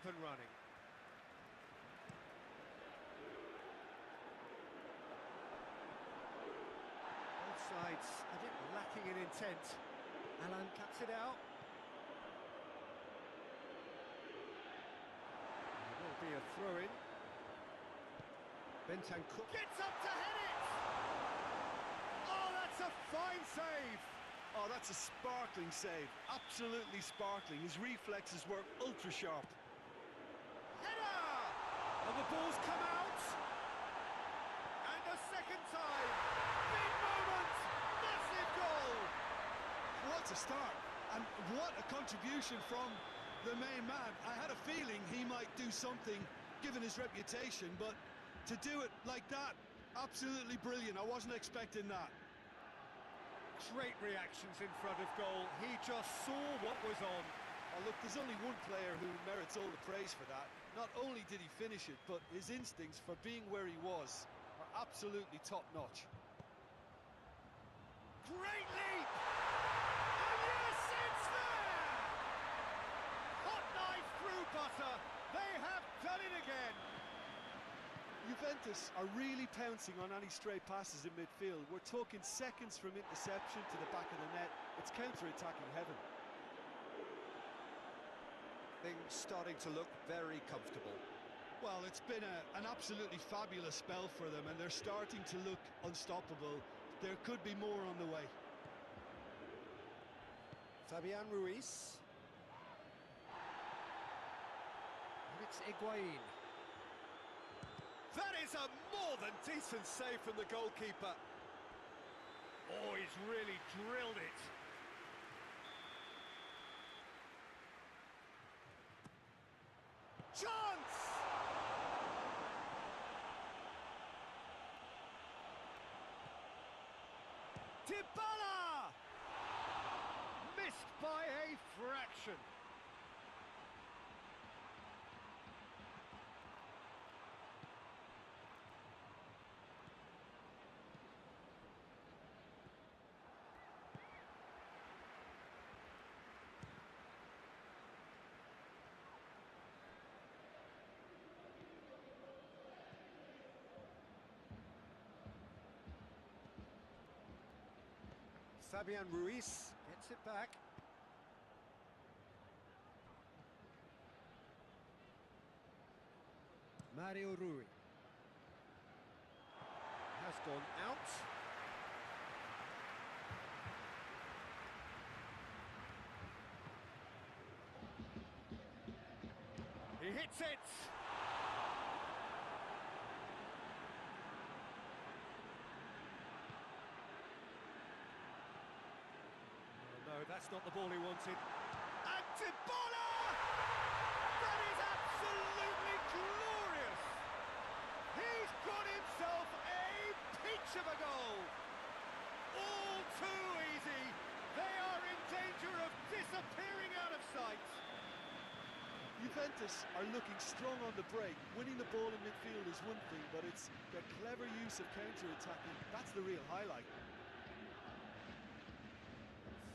up and running. Both sides a bit lacking in intent. Alan cuts it out. There will be a throw-in. Bentancur gets up to head it! Oh, that's a fine save! Oh, that's a sparkling save. Absolutely sparkling. His reflexes were ultra-sharp. Header! And the ball's come out! And a second time! Big moment! Massive goal! What a start! And what a contribution from the main man. I had a feeling he might do something, given his reputation, but to do it like that, absolutely brilliant. I wasn't expecting that. Great reactions in front of goal. He just saw what was on. Oh, look, there's only one player who merits all the praise for that. Not only did he finish it, but his instincts for being where he was are absolutely top-notch. Great leap! And yes, it's there! Hot knife through butter. They have done it again. Juventus are really pouncing on any stray passes in midfield. We're talking seconds from interception to the back of the net. It's counter-attacking heaven. Things starting to look very comfortable. Well, it's been an absolutely fabulous spell for them, and they're starting to look unstoppable. There could be more on the way. Fabian Ruiz. And it's Higuain. That is a more than decent save from the goalkeeper. Oh, he's really drilled it. Chance! Dybala! Missed by a fraction. Fabian Ruiz gets it back. Mario Rui has gone out. He hits it! No, that's not the ball he wanted. And Dybala! That is absolutely glorious! He's got himself a peach of a goal! All too easy! They are in danger of disappearing out of sight! Juventus are looking strong on the break. Winning the ball in midfield is one thing, but it's their clever use of counter-attacking. That's the real highlight.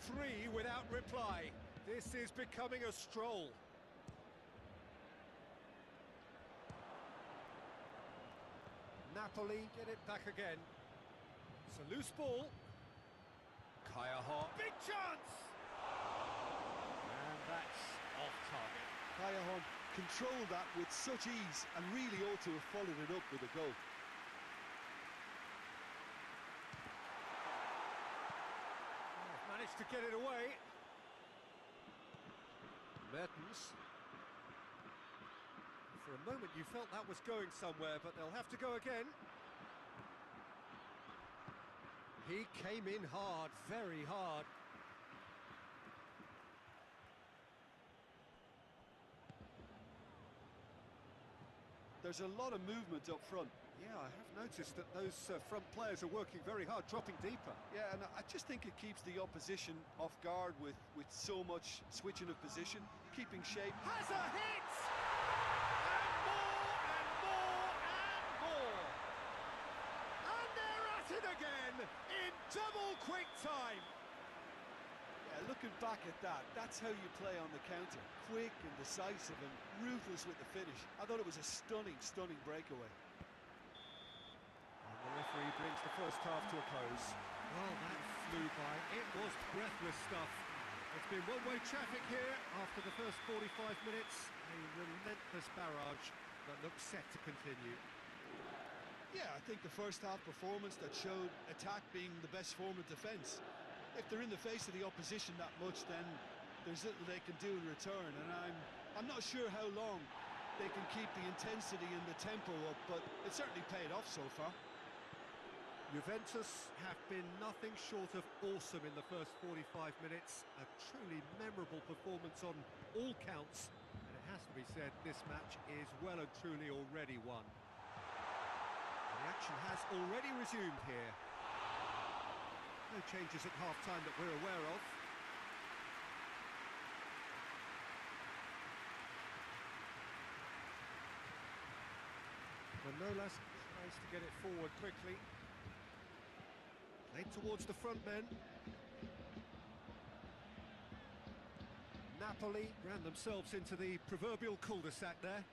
3 without reply. This is becoming a stroll. Napoli get it back again. It's a loose ball. Kaya Hart. Big chance! And that's off target. Kaya Hart controlled that with such ease and really ought to have followed it up with a goal. Managed to get it away. Mertens. For a moment you felt that was going somewhere, but they'll have to go again. He came in hard, very hard. There's a lot of movement up front. Yeah, I have noticed that those front players are working very hard, dropping deeper. Yeah, and I just think it keeps the opposition off guard with so much switching of position, keeping shape. Has a hit! And more and more and more! And they're at it again in double quick time. Yeah, looking back at that, that's how you play on the counter. Quick and decisive and ruthless with the finish. I thought it was a stunning, stunning breakaway. And the referee brings the first half to a close. Well, that flew by. It was breathless stuff. It's been one-way traffic here after the first 45 minutes. A relentless barrage that looks set to continue. Yeah, I think the first half performance that showed attack being the best form of defence. If they're in the face of the opposition that much, then there's little they can do in return, and I'm not sure how long they can keep the intensity and the tempo up, but it certainly paid off so far. Juventus have been nothing short of awesome in the first 45 minutes. A truly memorable performance on all counts, and it has to be said, this match is well and truly already won. The action has already resumed here. No changes at half-time that we're aware of. Manolas tries to get it forward quickly. Played towards the front men. Napoli ran themselves into the proverbial cul-de-sac there.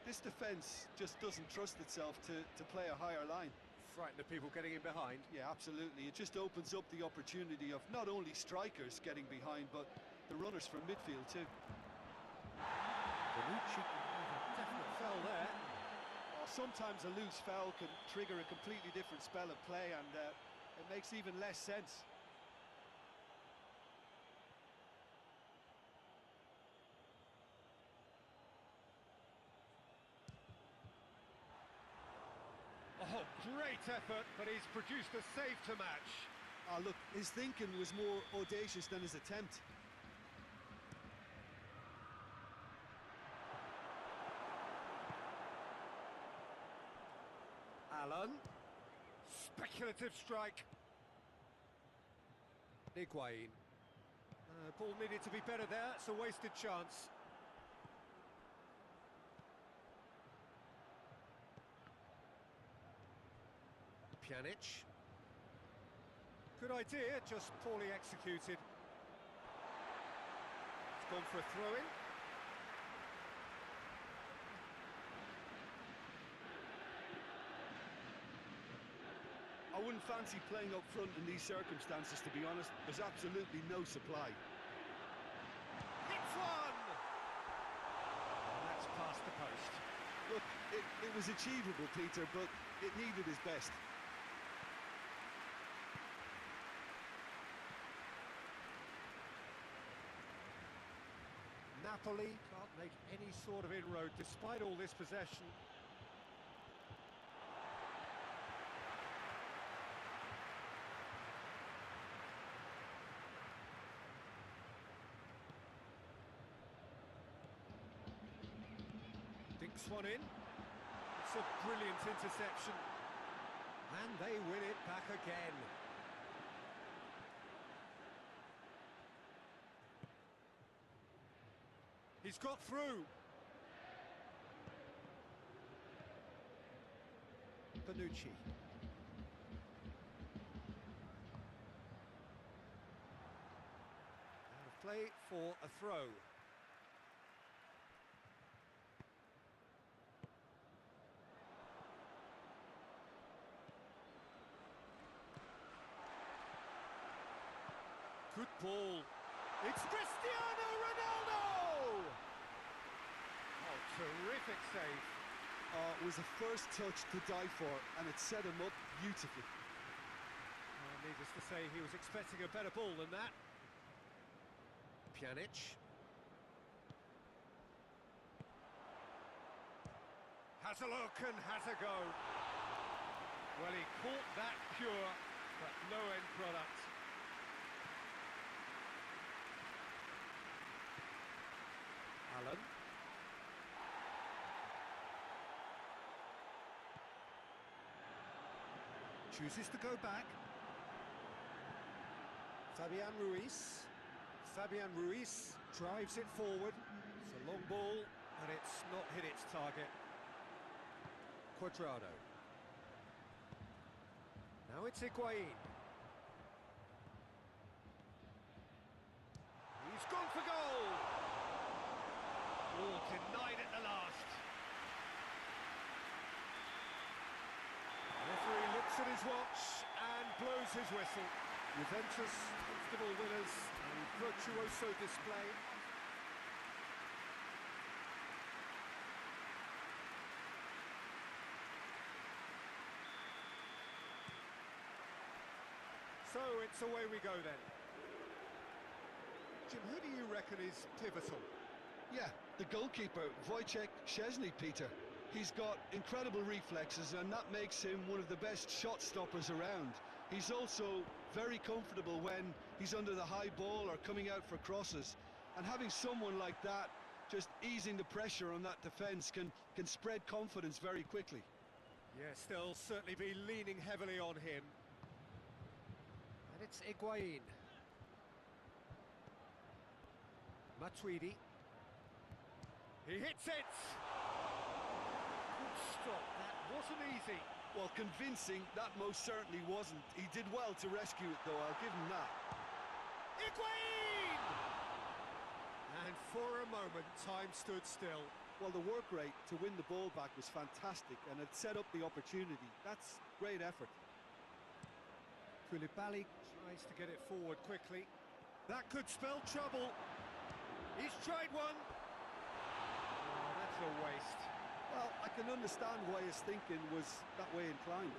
This defence just doesn't trust itself to play a higher line. Frightened of people getting in behind. Yeah, absolutely. It just opens up the opportunity of not only strikers getting behind, but the runners from midfield too. Bonucci, definite foul there. Well, sometimes a loose foul can trigger a completely different spell of play, and it makes even less sense. Oh, great effort, but he's produced a save to match. Look, his thinking was more audacious than his attempt. Allen. Speculative strike. Higuain. Ball needed to be better there, it's a wasted chance. Pjanic. Good idea, just poorly executed. It's gone for a throw-in. I wouldn't fancy playing up front in these circumstances, to be honest. There's absolutely no supply. Hits one! And that's past the post. Look, it was achievable, Peter, but it needed his best. Napoli can't make any sort of inroad despite all this possession. Dinks one in. It's a brilliant interception. And they win it back again. He's got through. Bonucci. Out of play for a throw. Good ball. It's Cristiano Ronaldo! Oh, terrific save. It was a first touch to die for, and it set him up beautifully. Needless to say, he was expecting a better ball than that. Pjanic. Has a look and has a go. Well, he caught that pure, but no end product. Allen. Chooses to go back. Fabian Ruiz. Fabian Ruiz drives it forward. It's a long ball, and it's not hit its target. Cuadrado. Now it's Higuain. He's gone for goal! Oh, denied at the last. The referee looks at his watch and blows his whistle. Juventus, comfortable winners, and virtuoso display. So it's away we go then. Jim, who do you reckon is pivotal? Yeah, the goalkeeper, Wojciech Szczesny, Peter. He's got incredible reflexes, and that makes him one of the best shot stoppers around. He's also very comfortable when he's under the high ball or coming out for crosses. And having someone like that just easing the pressure on that defence can spread confidence very quickly. Yes, they'll certainly be leaning heavily on him. And it's Higuain. Matuidi. He hits it! Good stop, that wasn't easy. Well, convincing, that most certainly wasn't. He did well to rescue it, though, I'll give him that. Higuain! And for a moment, time stood still. Well, the work rate to win the ball back was fantastic, and it set up the opportunity. That's great effort. Koulibaly tries to get it forward quickly. That could spell trouble. He's tried one. Oh, that's a waste. Well, I can understand why his thinking was that way inclined.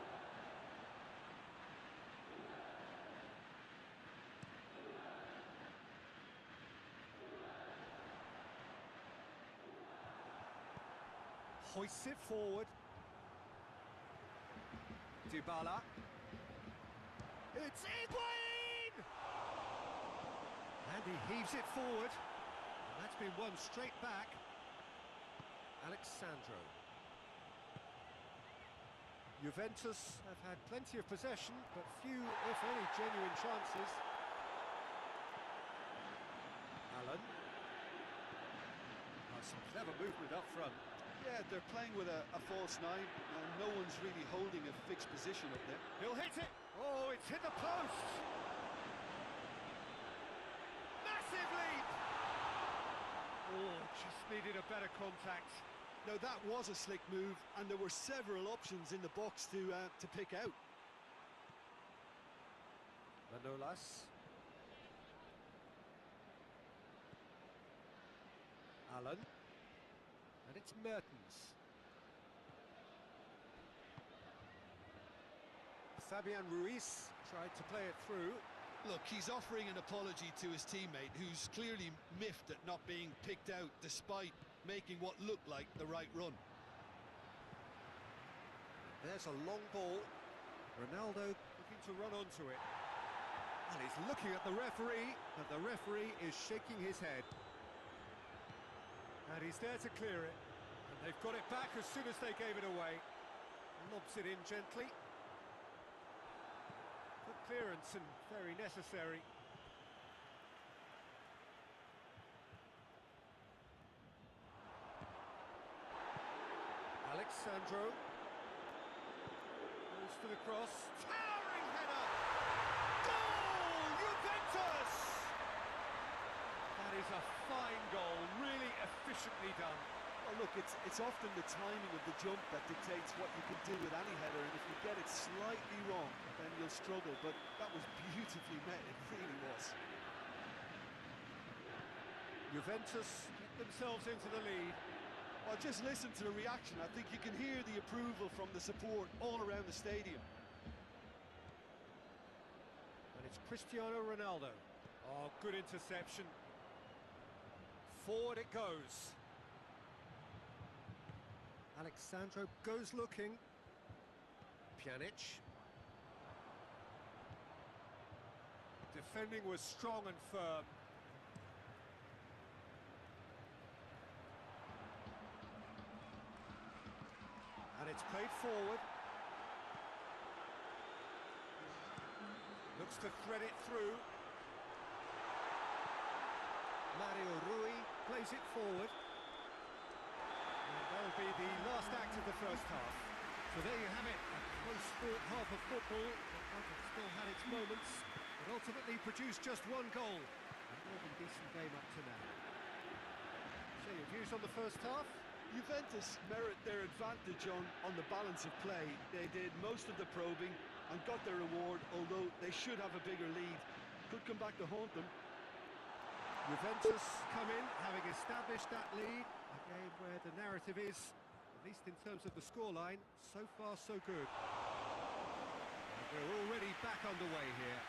Hoists it forward. Dybala. It's Higuain! And he heaves it forward. And that's been won straight back. Alexandro. Juventus have had plenty of possession, but few, if any, genuine chances. Allen. Oh, some clever movement up front. Yeah, they're playing with a false nine, and no one's really holding a fixed position up there. He'll hit it! Oh, it's hit the post! Massive leap! Oh, just needed a better contact. Now, that was a slick move, and there were several options in the box to pick out. Manolas. Allen. And it's Mertens. Fabian Ruiz tried to play it through. Look, he's offering an apology to his teammate, who's clearly miffed at not being picked out despite making what looked like the right run. There's a long ball. Ronaldo looking to run onto it. And he's looking at the referee, and the referee is shaking his head. And he's there to clear it. And they've got it back as soon as they gave it away. Lobs it in gently. Good clearance and very necessary. Alexandro goes to the cross. Towering header! Goal! Juventus! That is a fine goal, really efficiently done. Well, look, it's often the timing of the jump that dictates what you can do with any header, and if you get it slightly wrong, then you'll struggle, but that was beautifully met, it really was. Juventus get themselves into the lead. Well, just listen to the reaction. I think you can hear the approval from the support all around the stadium. And it's Cristiano Ronaldo. Oh, good interception. Forward it goes. Alexandro goes looking. Pjanic. Defending was strong and firm. And it's played forward. Looks to thread it through. Mario Rui plays it forward. And that'll be the last act of the first half. So there you have it, a close-fought half of football. still had its moments, but ultimately produced just one goal. A more than decent game up to now. So your views on the first half? Juventus merit their advantage on the balance of play. They did most of the probing and got their reward, although they should have a bigger lead. Could come back to haunt them. Juventus come in, having established that lead. A game where the narrative is, at least in terms of the scoreline, so far so good. And we're already back underway here.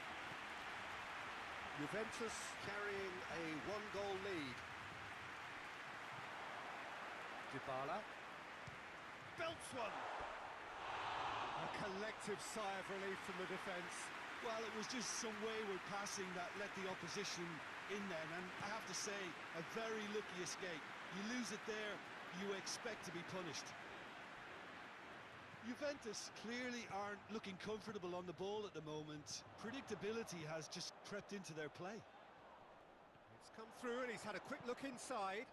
Juventus carrying a one-goal lead. Dybala. Belts one! A collective sigh of relief from the defence. Well, it was just some wayward passing that let the opposition in then, and I have to say, a very lucky escape. You lose it there, you expect to be punished. Juventus clearly aren't looking comfortable on the ball at the moment. Predictability has just crept into their play. It's come through and he's had a quick look inside.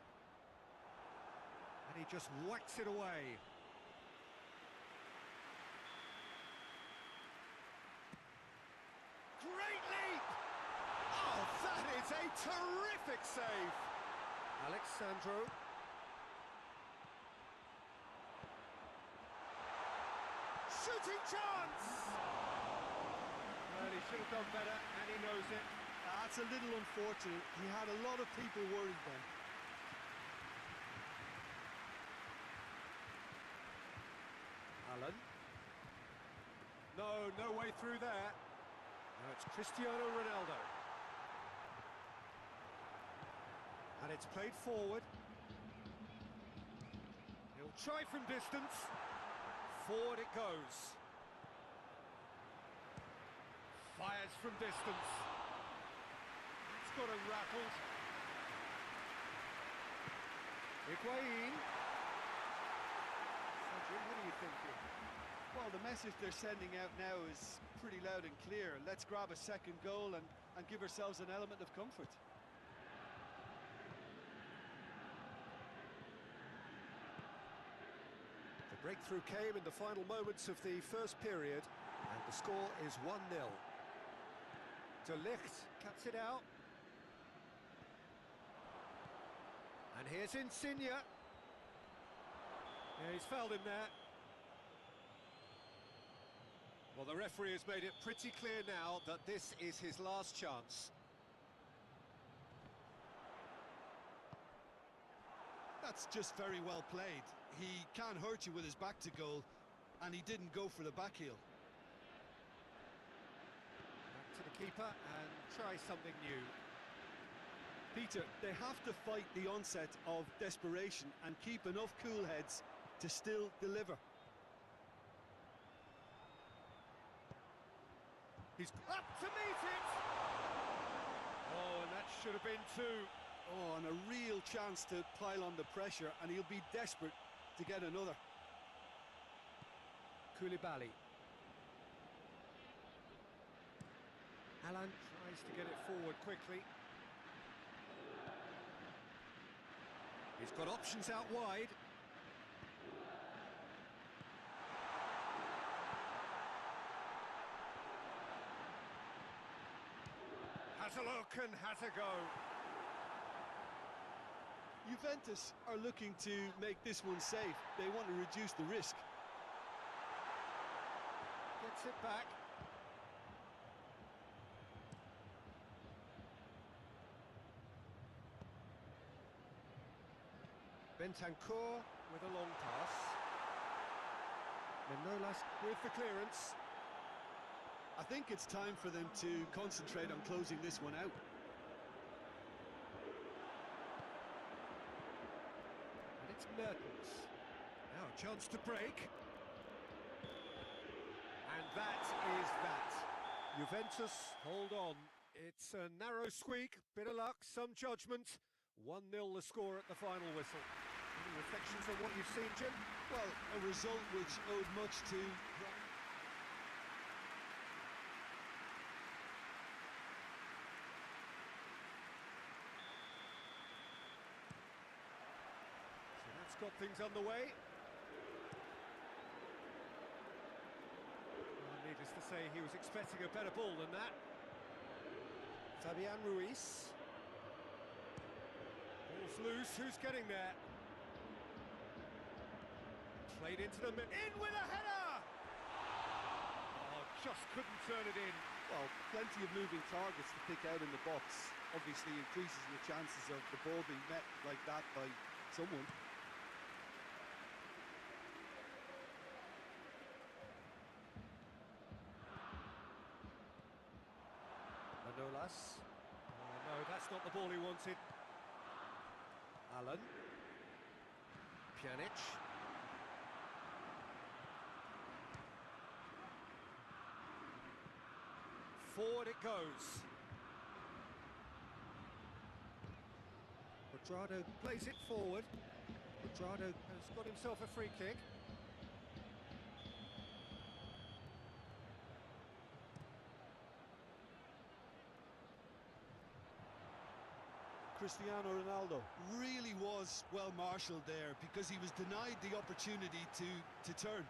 And he just whacks it away. Great leap! Oh, that is a terrific save! Alexandro. Shooting chance! Well, he should have done better, and he knows it. That's a little unfortunate. He had a lot of people worried then. Alan. No way through there. Now it's Cristiano Ronaldo. And it's played forward. He'll try from distance. Forward it goes. Fires from distance. It's got him rattled. Higuain. What are you thinking? Well, the message they're sending out now is pretty loud and clear. Let's grab a second goal and give ourselves an element of comfort. The breakthrough came in the final moments of the first period, and the score is 1-0. De Ligt cuts it out. And here's Insigne. Yeah, he's fouled him there. Well, the referee has made it pretty clear now that this is his last chance. That's just very well played. He can't hurt you with his back to goal, and he didn't go for the back heel. Back to the keeper and try something new. Peter, they have to fight the onset of desperation and keep enough cool heads to still deliver. He's up to meet it! Oh, and that should have been two. Oh, and a real chance to pile on the pressure, and he'll be desperate to get another. Koulibaly. Alan tries to get it forward quickly. He's got options out wide. Has a look and has a go. Juventus are looking to make this one safe. They want to reduce the risk. Gets it back. Bentancur with a long pass. Manolas with the clearance. I think it's time for them to concentrate on closing this one out. And it's Mertens. Now a chance to break. And that is that. Juventus hold on. It's a narrow squeak, bit of luck, some judgment. 1-0 the score at the final whistle. Any reflections on what you've seen, Jim? Well, a result which owed much to... So that's got things underway. Well, needless to say he was expecting a better ball than that. Fabian Ruiz. Ball's loose, who's getting there? Played into the middle, in with a header! Oh, just couldn't turn it in. Well, plenty of moving targets to pick out in the box. Obviously increases the chances of the ball being met like that by someone. Manolas. Oh, no, that's not the ball he wanted. Allen. Pjanic. Forward it goes. Quadrado plays it forward. Quadrado has got himself a free kick. Cristiano Ronaldo really was well marshalled there because he was denied the opportunity to turn.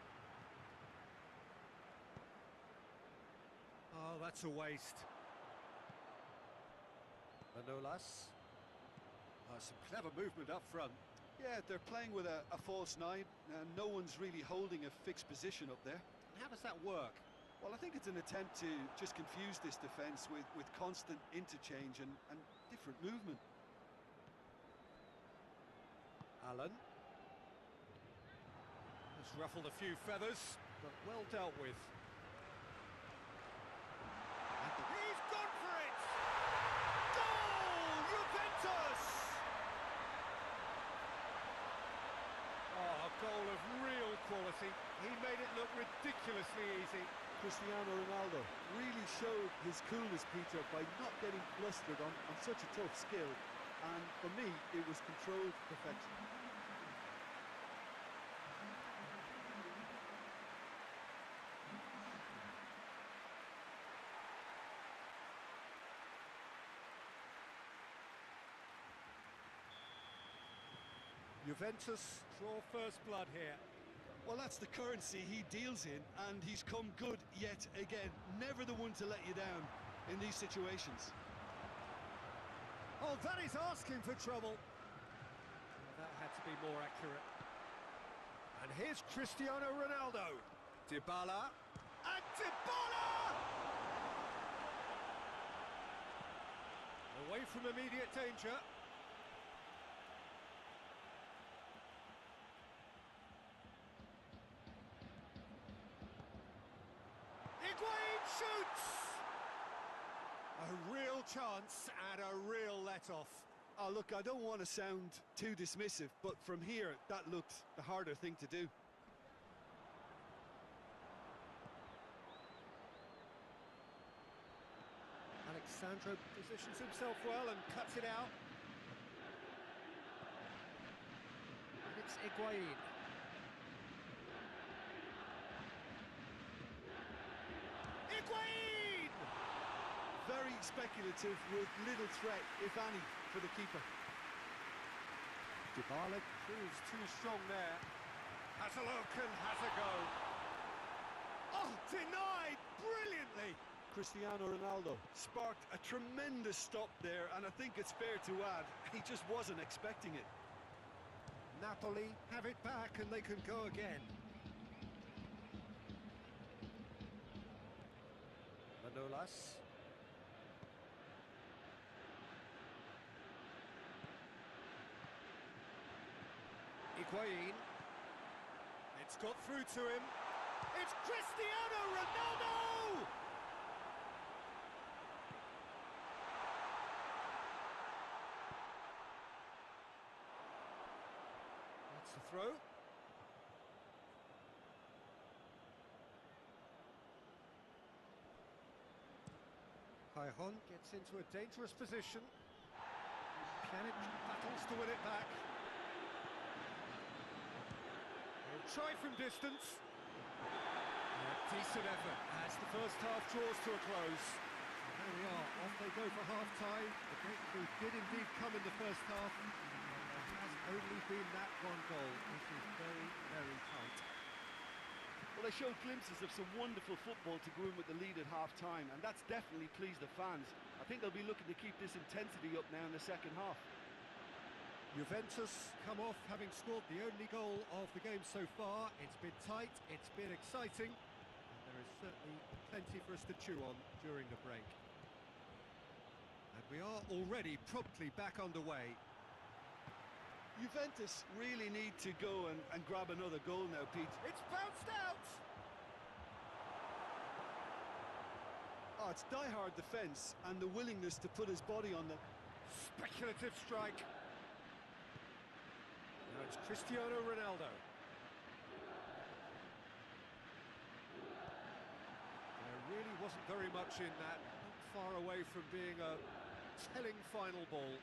Oh, that's a waste. Manolas. Oh, some clever movement up front. Yeah, they're playing with a false nine, and no one's really holding a fixed position up there. And how does that work? Well, I think it's an attempt to just confuse this defence with constant interchange and different movement. Allen. Has ruffled a few feathers, but well dealt with. He's gone for it! Goal! Juventus! Oh, a goal of real quality. He made it look ridiculously easy. Cristiano Ronaldo really showed his coolness, Peter, by not getting flustered on such a tough skill. And for me, it was controlled perfection. Juventus draw first blood here. Well, that's the currency he deals in, and he's come good yet again. Never the one to let you down in these situations. Oh, that is asking for trouble. Well, that had to be more accurate. And here's Cristiano Ronaldo. Dybala. And Dybala! Away from immediate danger. Higuain shoots! A real chance and a real let-off. Oh, look, I don't want to sound too dismissive, but from here, that looked the harder thing to do. Alexandro positions himself well and cuts it out. And it's Higuain. Higuain! Very speculative with little threat, if any, for the keeper. Dybala proves too strong there. Has a look and has a go. Oh, denied brilliantly! Cristiano Ronaldo sparked a tremendous stop there, and I think it's fair to add, he just wasn't expecting it. Napoli have it back and they can go again. Manolas. Higuain. It's got through to him. It's Cristiano Ronaldo! That's the throw. Cajon gets into a dangerous position. Pjanic battles to win it back. He'll try from distance. Decent effort as the first half draws to a close. There we are, off they go for half-time. The breakthrough did indeed come in the first half. There has only been that one goal. It is very, very tight. Well, they showed glimpses of some wonderful football to go in with the lead at half-time, and that's definitely pleased the fans. I think they'll be looking to keep this intensity up now in the second half. Juventus come off having scored the only goal of the game so far. It's been tight, it's been exciting, and there is certainly plenty for us to chew on during the break. And we are already promptly back underway. Juventus really need to go and grab another goal now, Pete. It's bounced out! Oh, it's die-hard defence and the willingness to put his body on the... Speculative strike. Now it's Cristiano Ronaldo. There really wasn't very much in that. Not far away from being a telling final ball.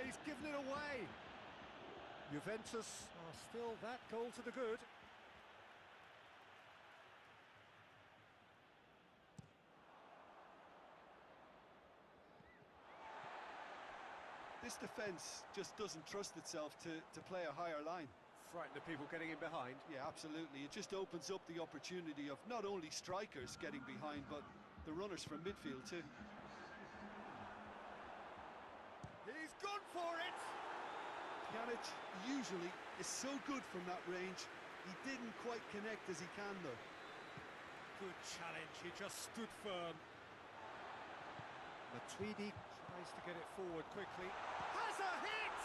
He's given it away! Juventus are still that goal to the good. This defence just doesn't trust itself to play a higher line. Frightened of people getting in behind. Yeah, absolutely. It just opens up the opportunity of not only strikers getting behind, but the runners from midfield too. He's gone for it! Pjanic usually is so good from that range. He didn't quite connect as he can though. Good challenge, he just stood firm. Matuidi tries to get it forward quickly. Has a hit!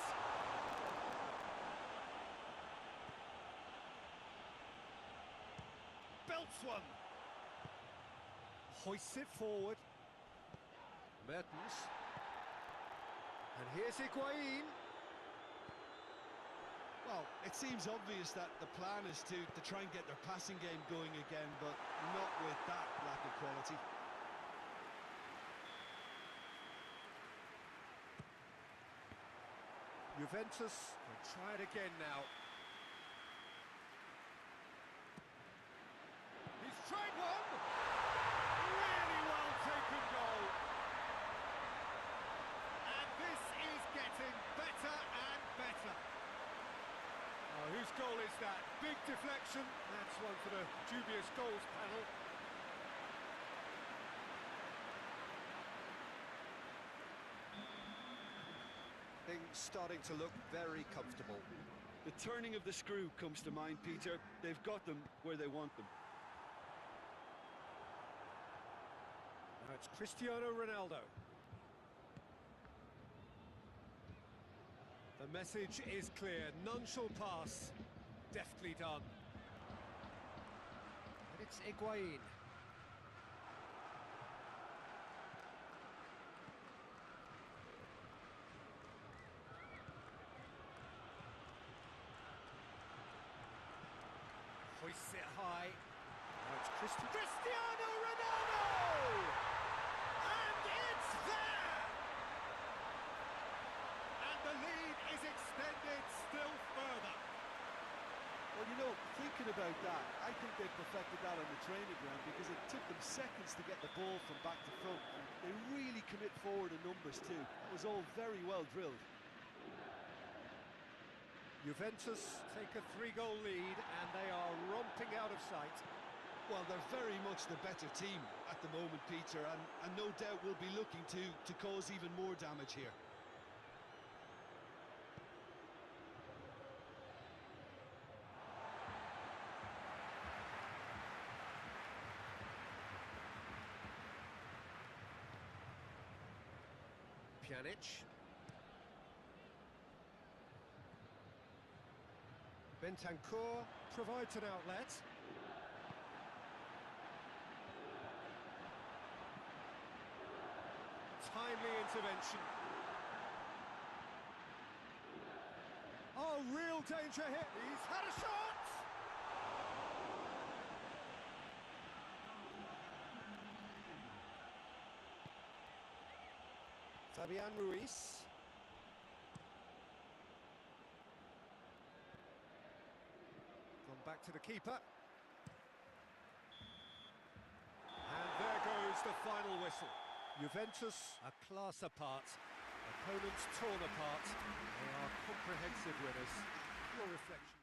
Belts one. Hoists it forward. Mertens. And here's Higuain. Well, it seems obvious that the plan is to try and get their passing game going again, but not with that lack of quality. Juventus will try it again now. He's tried one! Really well taken goal. And this is getting better and better. Oh, whose goal is that? Big deflection. That's one for the dubious goals panel. Things starting to look very comfortable. The turning of the screw comes to mind, Peter. They've got them where they want them. Now it's Cristiano Ronaldo. The message is clear, none shall pass. Deftly done. And it's Higuain. Hoists it high. Now it's Cristiano Ronaldo! And it's there! And the lead is extended still further. Well, you know, thinking about that, I think they perfected that on the training ground because it took them seconds to get the ball from back to front. And they really commit forward in numbers too. That was all very well drilled. Juventus take a 3-goal lead and they are romping out of sight. Well, they're very much the better team at the moment, Peter, and no doubt will be looking to cause even more damage here. Pjanic. Bentancur provides an outlet. Timely intervention. Oh, real danger here. He's had a shot! Fabian Ruiz. Back to the keeper. And there goes the final whistle. Juventus a class apart. Opponents torn apart. They are comprehensive winners. Your reflection.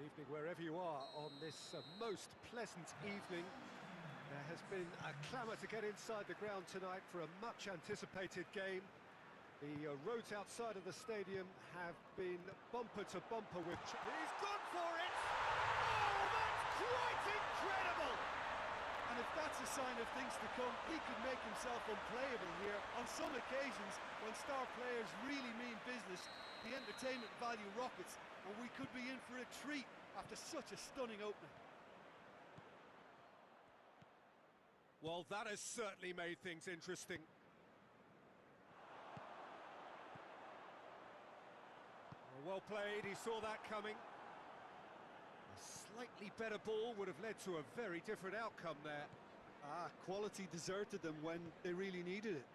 evening, wherever you are on this most pleasant evening. There has been a clamour to get inside the ground tonight for a much-anticipated game. The roads outside of the stadium have been bumper to bumper with... He's gone for it! Oh, that's quite incredible! And if that's a sign of things to come, he could make himself unplayable here. On some occasions, when star players really mean business, the entertainment value rockets, and we could be in for a treat after such a stunning opening. Well, that has certainly made things interesting. Well played, he saw that coming. A slightly better ball would have led to a very different outcome there. Quality deserted them when they really needed it.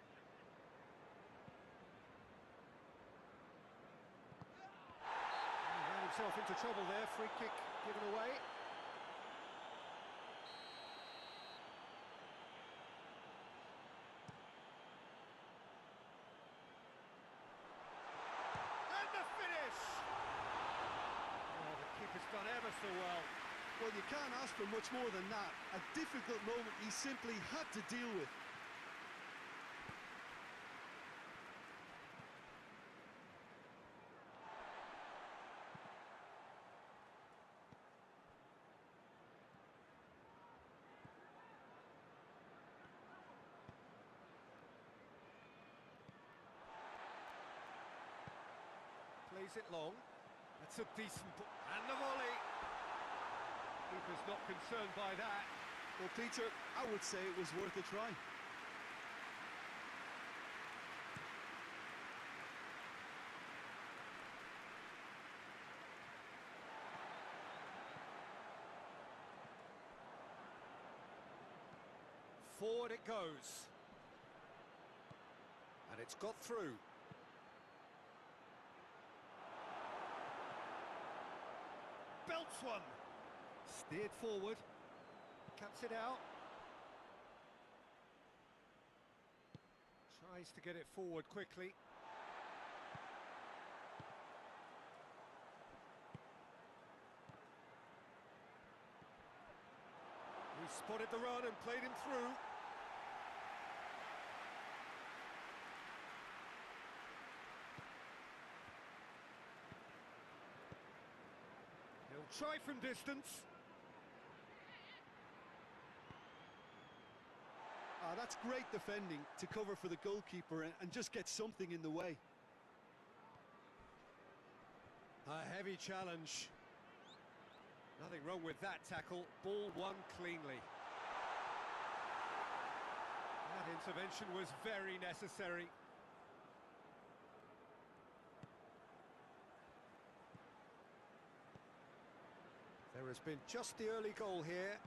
He ran himself into trouble there, free kick given away. And the finish! Oh, the keeper's done ever so well. Well, you can't ask for much more than that. A difficult moment he simply had to deal with. Plays it long. That's a decent ball. And the volley. Keeper's not concerned by that. Well, Peter, I would say it was worth a try. Forward it goes. And it's got through. Belts one. Steered forward. Cuts it out. Tries to get it forward quickly. He spotted the run and played him through. He'll try from distance. That's great defending to cover for the goalkeeper and just get something in the way. A heavy challenge. Nothing wrong with that tackle. Ball won cleanly. That intervention was very necessary. There has been just the early goal here,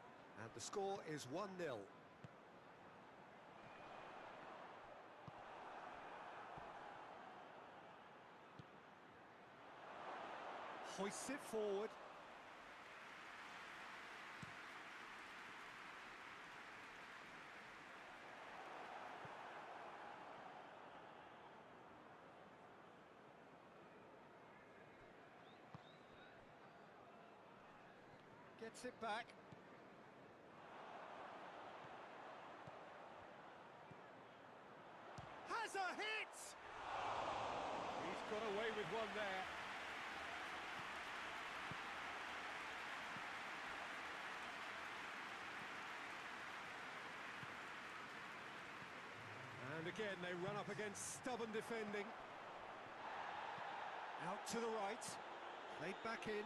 and the score is 1-0. Hoists it forward. Gets it back. Has a hit! He's got away with one there. And again, they run up against stubborn defending. Out to the right. Played back in.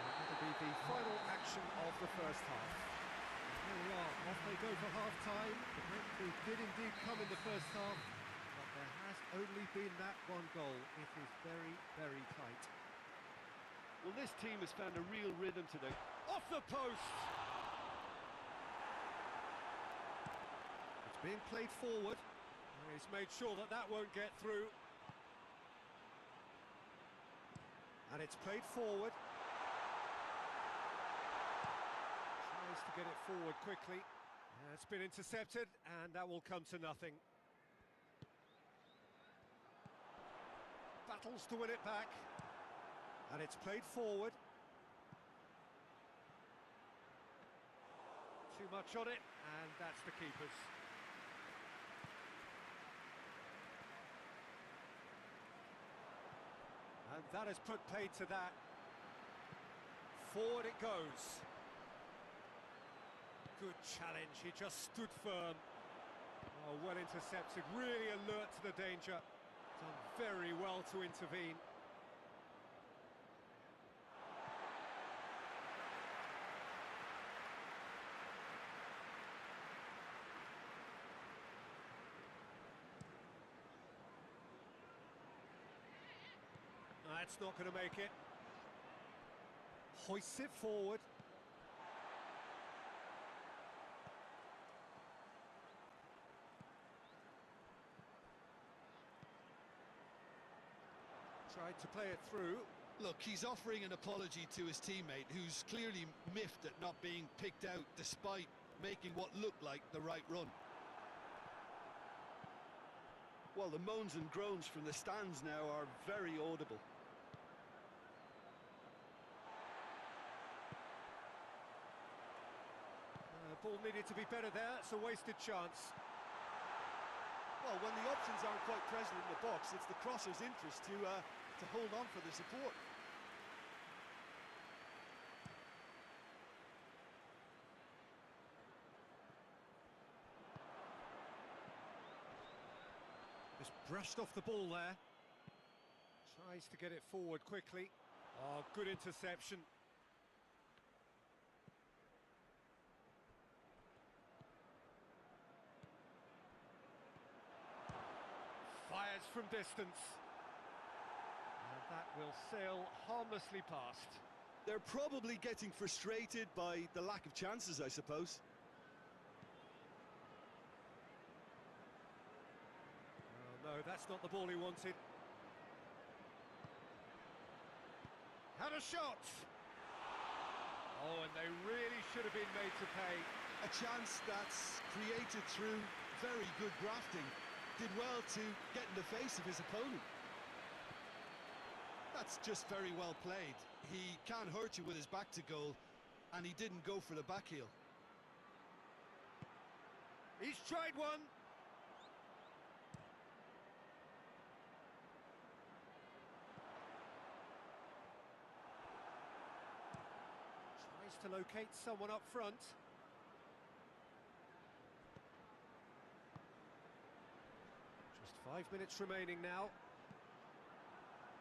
That'll be the final action of the first half. And here we are, off they go for half-time. The breakthrough did indeed come in the first half, but there has only been that one goal. It is very, very tight. Well, this team has found a real rhythm today. Off the post! It's being played forward. And he's made sure that that won't get through. And it's played forward. Tries to get it forward quickly. It's been intercepted, and that will come to nothing. Battles to win it back. And it's played forward. Too much on it, and that's the keeper's. And that has put paid to that. Forward it goes. Good challenge, he just stood firm. Oh, well intercepted, really alert to the danger. Done very well to intervene. That's not going to make it. Hoists it forward. Tried to play it through. Look, he's offering an apology to his teammate, who's clearly miffed at not being picked out despite making what looked like the right run. Well, the moans and groans from the stands now are very audible. Ball needed to be better there, it's a wasted chance. Well, when the options aren't quite present in the box, it's the crosser's interest to hold on for the support. Just brushed off the ball there. Tries to get it forward quickly. Oh, good interception. Fires from distance. And that will sail harmlessly past. They're probably getting frustrated by the lack of chances, I suppose. Oh, no, that's not the ball he wanted. Had a shot! Oh, and they really should have been made to pay. A chance that's created through very good grafting. Did well to get in the face of his opponent. That's just very well played. He can't hurt you with his back to goal, and he didn't go for the back heel. He's tried one. Tries to locate someone up front. Just 5 minutes remaining now.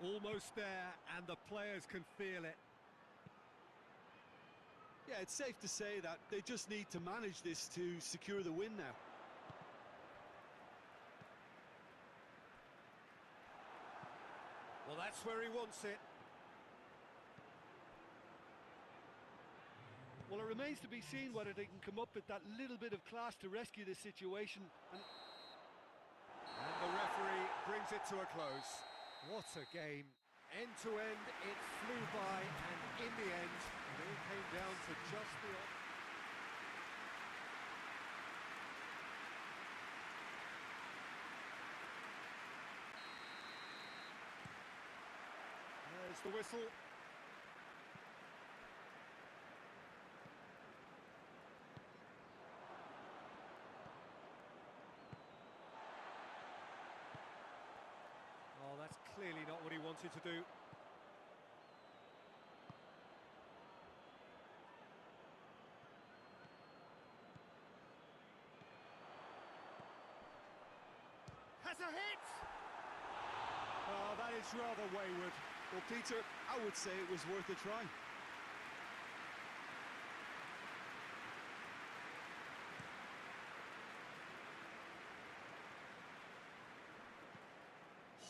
Almost there, and the players can feel it. Yeah, it's safe to say that they just need to manage this to secure the win now. Well, that's where he wants it. Well, it remains to be seen whether they can come up with that little bit of class to rescue this situation. And the referee brings it to a close. What a game. End to end, it flew by, and in the end, it all came down to just the... There's the whistle. Oh, that's clearly not what he wanted to do. Has a hit! Oh, that is rather wayward. Well, Peter, I would say it was worth a try.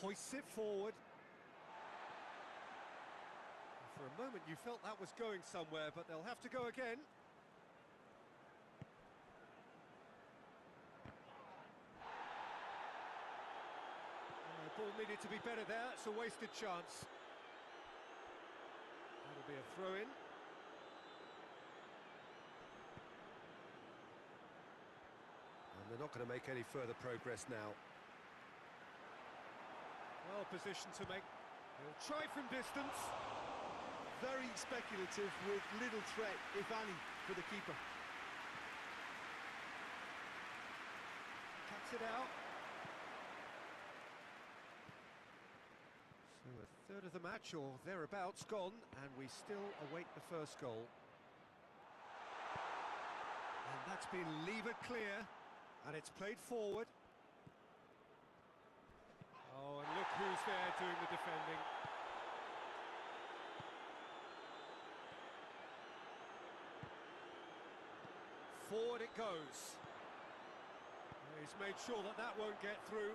Hoists it forward. For a moment you felt that was going somewhere, but they'll have to go again. Ball needed to be better there, it's a wasted chance. That'll be a throw-in. And they're not going to make any further progress now. Well positioned to make. He'll try from distance. Very speculative with little threat, if any, for the keeper. Cuts it out. So a third of the match or thereabouts gone, and we still await the first goal. And that's been levered clear, and it's played forward. Oh, and look who's there doing the defending. Forward it goes. He's made sure that that won't get through.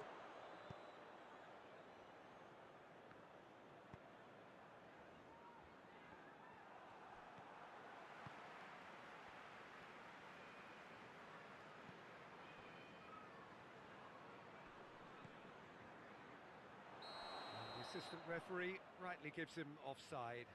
And the assistant referee rightly gives him offside.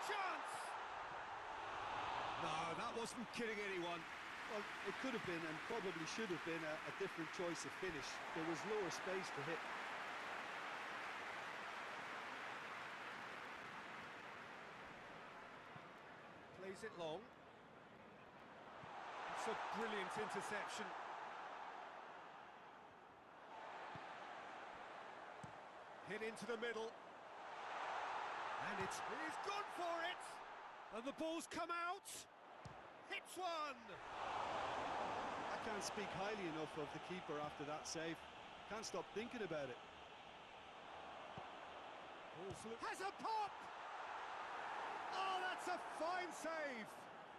Chance! No, that wasn't kidding anyone. Well, it could have been and probably should have been a different choice of finish. There was lower space to hit. Plays it long. It's a brilliant interception. Hit into the middle. And he's gone for it! And the ball's come out! Hits one! I can't speak highly enough of the keeper after that save. Can't stop thinking about it. Has a pop! Oh, that's a fine save!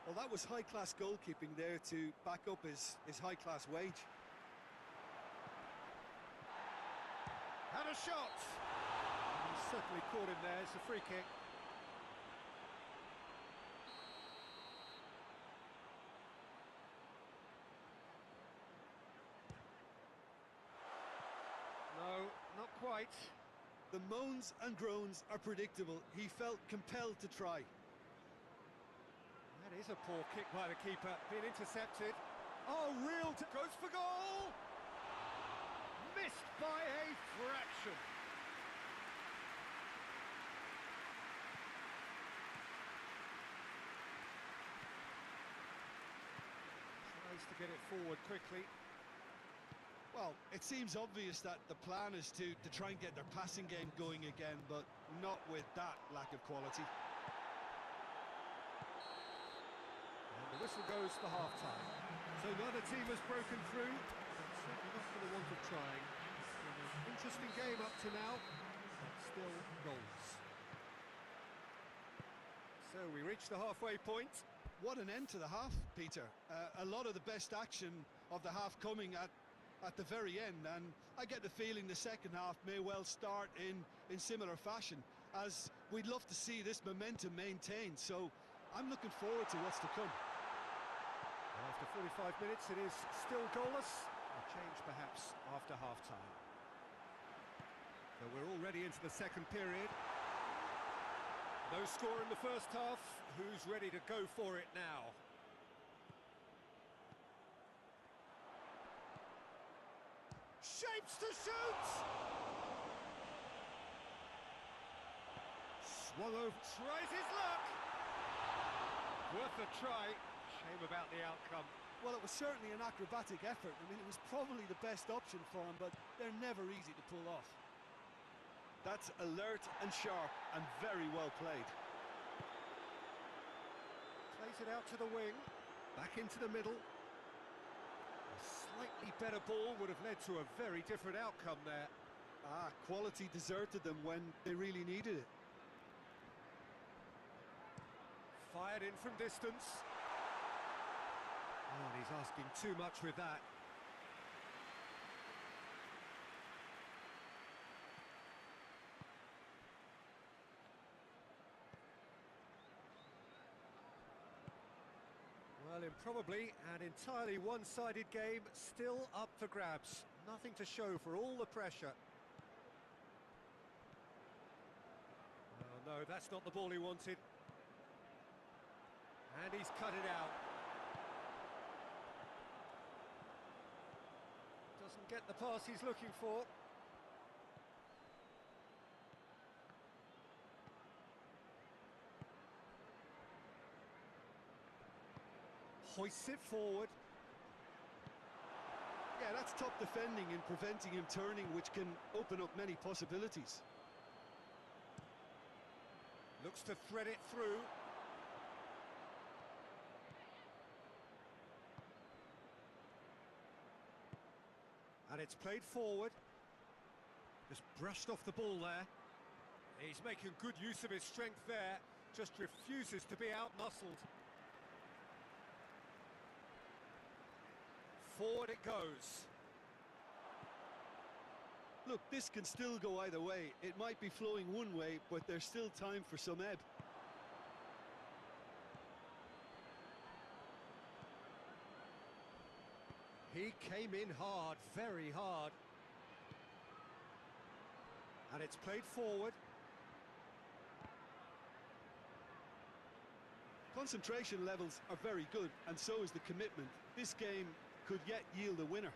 Well, that was high-class goalkeeping there to back up his high-class wage. Had a shot! Certainly caught him there. It's a free kick. No, not quite. The moans and groans are predictable. He felt compelled to try. That is a poor kick by the keeper. Being intercepted. Oh, goes for goal! Missed by a fraction. To get it forward quickly. Well, it seems obvious that the plan is to try and get their passing game going again, but not with that lack of quality. And the whistle goes for half-time. So neither team has broken through, but certainly not for the want of trying. It's been an interesting game up to now, but still goals. So we reach the halfway point. What an end to the half, Peter. A lot of the best action of the half coming at the very end, and I get the feeling the second half may well start in similar fashion, as we'd love to see this momentum maintained, so I'm looking forward to what's to come. After 45 minutes, it is still goalless. A change perhaps after half-time. So we're already into the second period. No score in the first half. Who's ready to go for it now? Shapes to shoot! Swung over, tries his luck! Worth a try. Shame about the outcome. Well, it was certainly an acrobatic effort. I mean, it was probably the best option for him, but they're never easy to pull off. That's alert and sharp and very well played. Plays it out to the wing, back into the middle. A slightly better ball would have led to a very different outcome there. Quality deserted them when they really needed it. Fired in from distance. Oh, and he's asking too much with that. Well, in probably an entirely one-sided game, still up for grabs. Nothing to show for all the pressure. Oh no, that's not the ball he wanted. And he's cut it out. Doesn't get the pass he's looking for. Hoists it forward. Yeah, that's top defending and preventing him turning, which can open up many possibilities. Looks to thread it through. And it's played forward. Just brushed off the ball there. He's making good use of his strength there. Just refuses to be out-muscled. Forward it goes. Look, this can still go either way. It might be flowing one way, but there's still time for some ebb. He came in hard, very hard. And it's played forward. Concentration levels are very good, and so is the commitment. This game could yet yield a winner.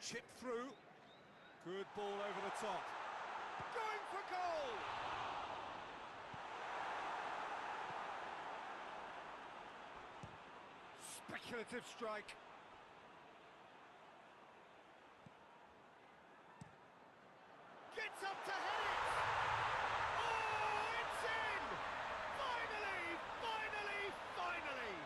Chip through. Good ball over the top. Going for goal! Speculative strike. Gets up to head it! Oh, it's in! Finally, finally, finally!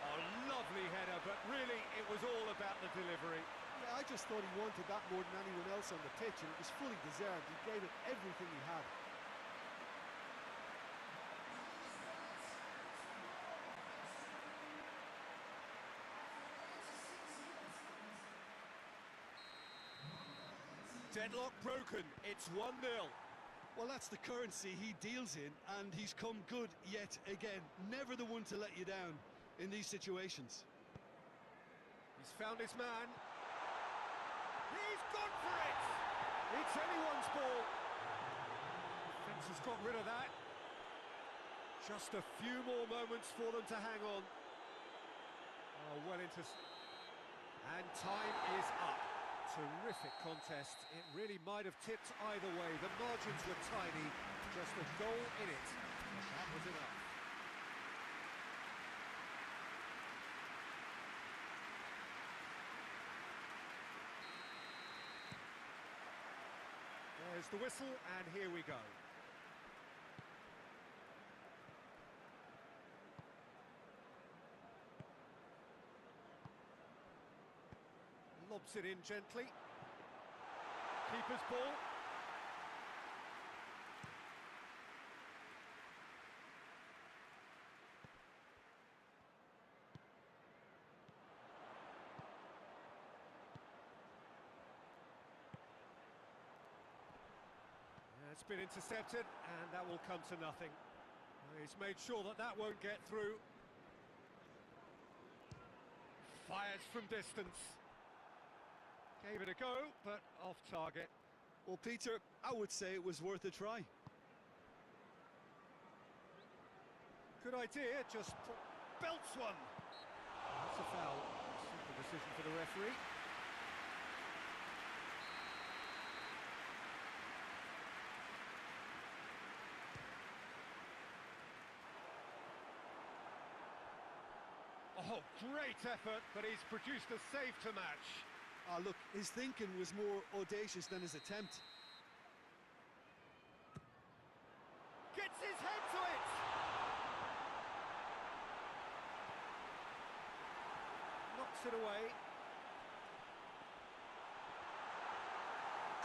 A lovely header, but really it was all about the delivery. Yeah, I just thought he wanted that more than anyone else on the pitch, and it was fully deserved. He gave it everything he had. Deadlock broken, it's 1-0. Well, that's the currency he deals in, and he's come good yet again. Never the one to let you down in these situations. He's found his man. He's gone for it! It's anyone's ball. Defence has got rid of that. Just a few more moments for them to hang on. Oh, well into... And time is up. Terrific contest. It really might have tipped either way. The margins were tiny, just a goal in it. But that was enough. There's the whistle, and here we go. Lobs it in gently. Keeper's ball. It's been intercepted, and that will come to nothing. He's made sure that that won't get through. Fires from distance. Gave it a go, but off target. Well, Peter, I would say it was worth a try. Good idea, just belts one. That's a foul. Simple decision for the referee. Oh, great effort, but he's produced a save to match. Ah, look, his thinking was more audacious than his attempt. Gets his head to it! Knocks it away.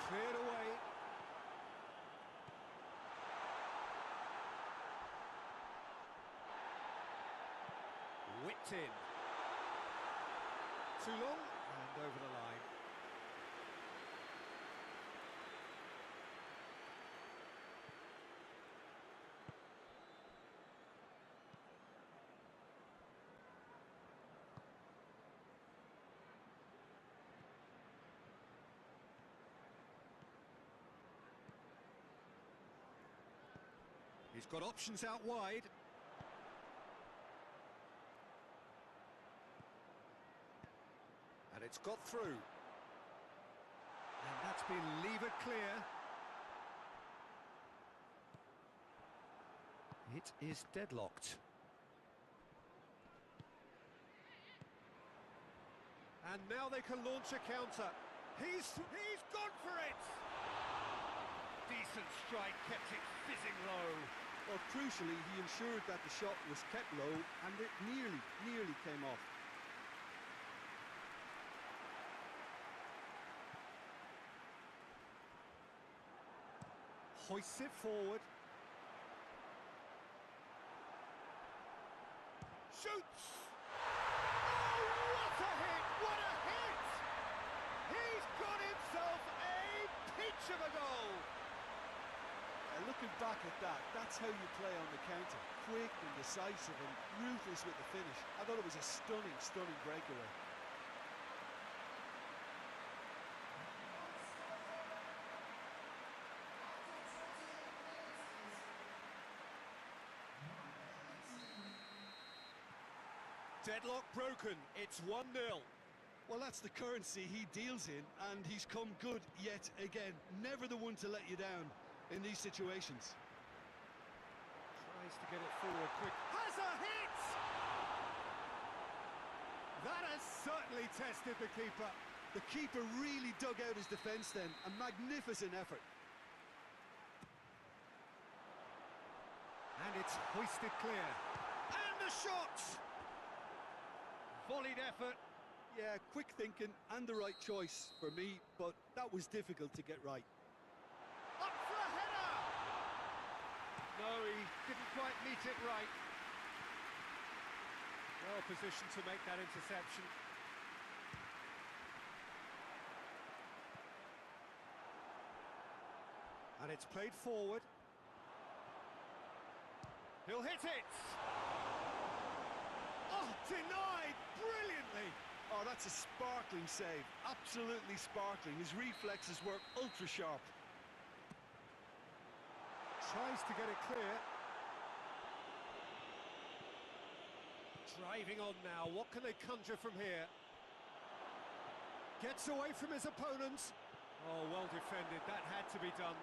Cleared away. Whipped in. Too long and over the line. He's got options out wide. And it's got through. And that's been levered clear. It is deadlocked. And now they can launch a counter. He's gone for it! Decent strike, kept it fizzing low. Well, crucially, he ensured that the shot was kept low, and it nearly came off. Hoists it forward. Shoots! Oh, what a hit! What a hit! He's got himself a peach of a goal! Looking back at that, that's how you play on the counter. Quick and decisive and ruthless with the finish. I thought it was a stunning breakaway. Deadlock broken, it's 1-0. Well, that's the currency he deals in, and he's come good yet again. Never the one to let you down in these situations. Tries to get it forward quick. Has a hit! That has certainly tested the keeper. The keeper really dug out his defence then. A magnificent effort. And it's hoisted clear. And the shot! Volleyed effort. Yeah, quick thinking and the right choice for me, but that was difficult to get right. Up for a header! No, he didn't quite meet it right. Well positioned to make that interception. And it's played forward. He'll hit it! Oh, denied brilliantly! Oh, that's a sparkling save. Absolutely sparkling. His reflexes were ultra sharp. Tries to get it clear. Driving on now. What can they conjure from here? Gets away from his opponents. Oh, well defended. That had to be done.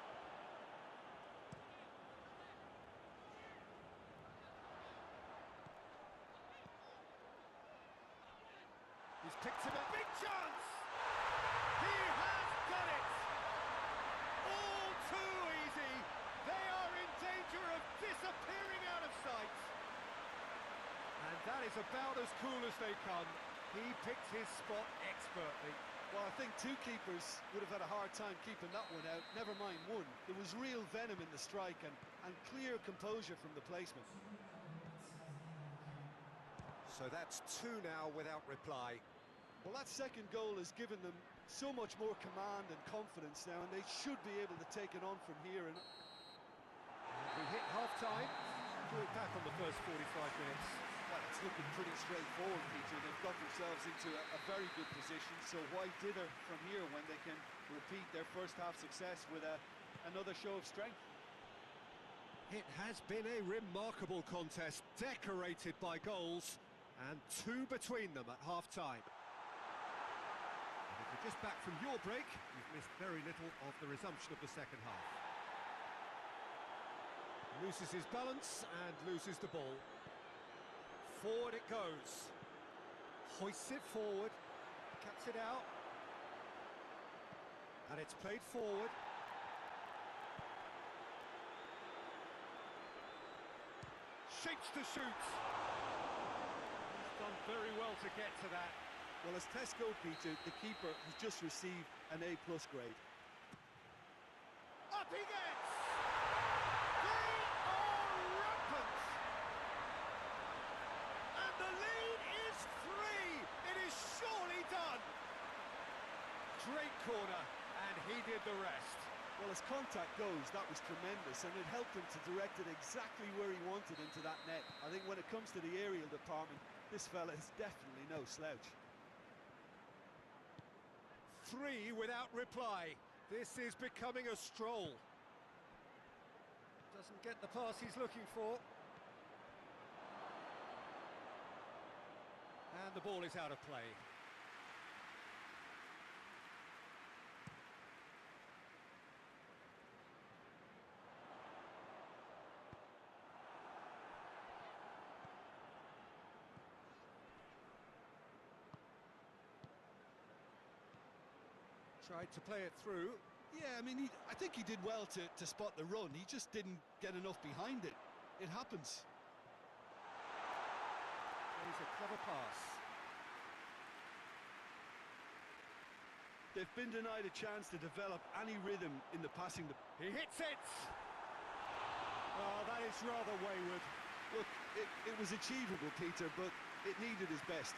He's picked him a big chance! He has done it! All too easy! They are in danger of disappearing out of sight! And that is about as cool as they come. He picked his spot expertly. Well, I think two keepers would have had a hard time keeping that one out, never mind one. There was real venom in the strike and clear composure from the placement. So that's two now without reply. Well, that second goal has given them so much more command and confidence now, and they should be able to take it on from here. And we hit half-time. We're back on the first 45 minutes. Well, it's looking pretty straightforward, Peter. They've got themselves into a very good position, so why dither from here when they can repeat their first half success with another show of strength? It has been a remarkable contest, decorated by goals, and two between them at half-time. And if you're just back from your break, you've missed very little of the resumption of the second half. Loses his balance and loses the ball. Forward it goes. Hoists it forward. Cuts it out. And it's played forward. Shapes to shoot. He's done very well to get to that. Well, as tests go, Peter, the keeper has just received an A+ grade. Up he gets! They are rampant! And the lead is 3! It is surely done! Great corner, and he did the rest. Well, as contact goes, that was tremendous, and it helped him to direct it exactly where he wanted into that net. I think when it comes to the aerial department, this fella is definitely no slouch. 3 without reply. This is becoming a stroll. Doesn't get the pass he's looking for. And the ball is out of play. Tried to play it through. Yeah, I mean, I think he did well to spot the run. He just didn't get enough behind it. It happens. He's a clever pass. They've been denied a chance to develop any rhythm in the passing. He hits it! Oh, that is rather wayward. Look, it was achievable, Peter, but it needed his best.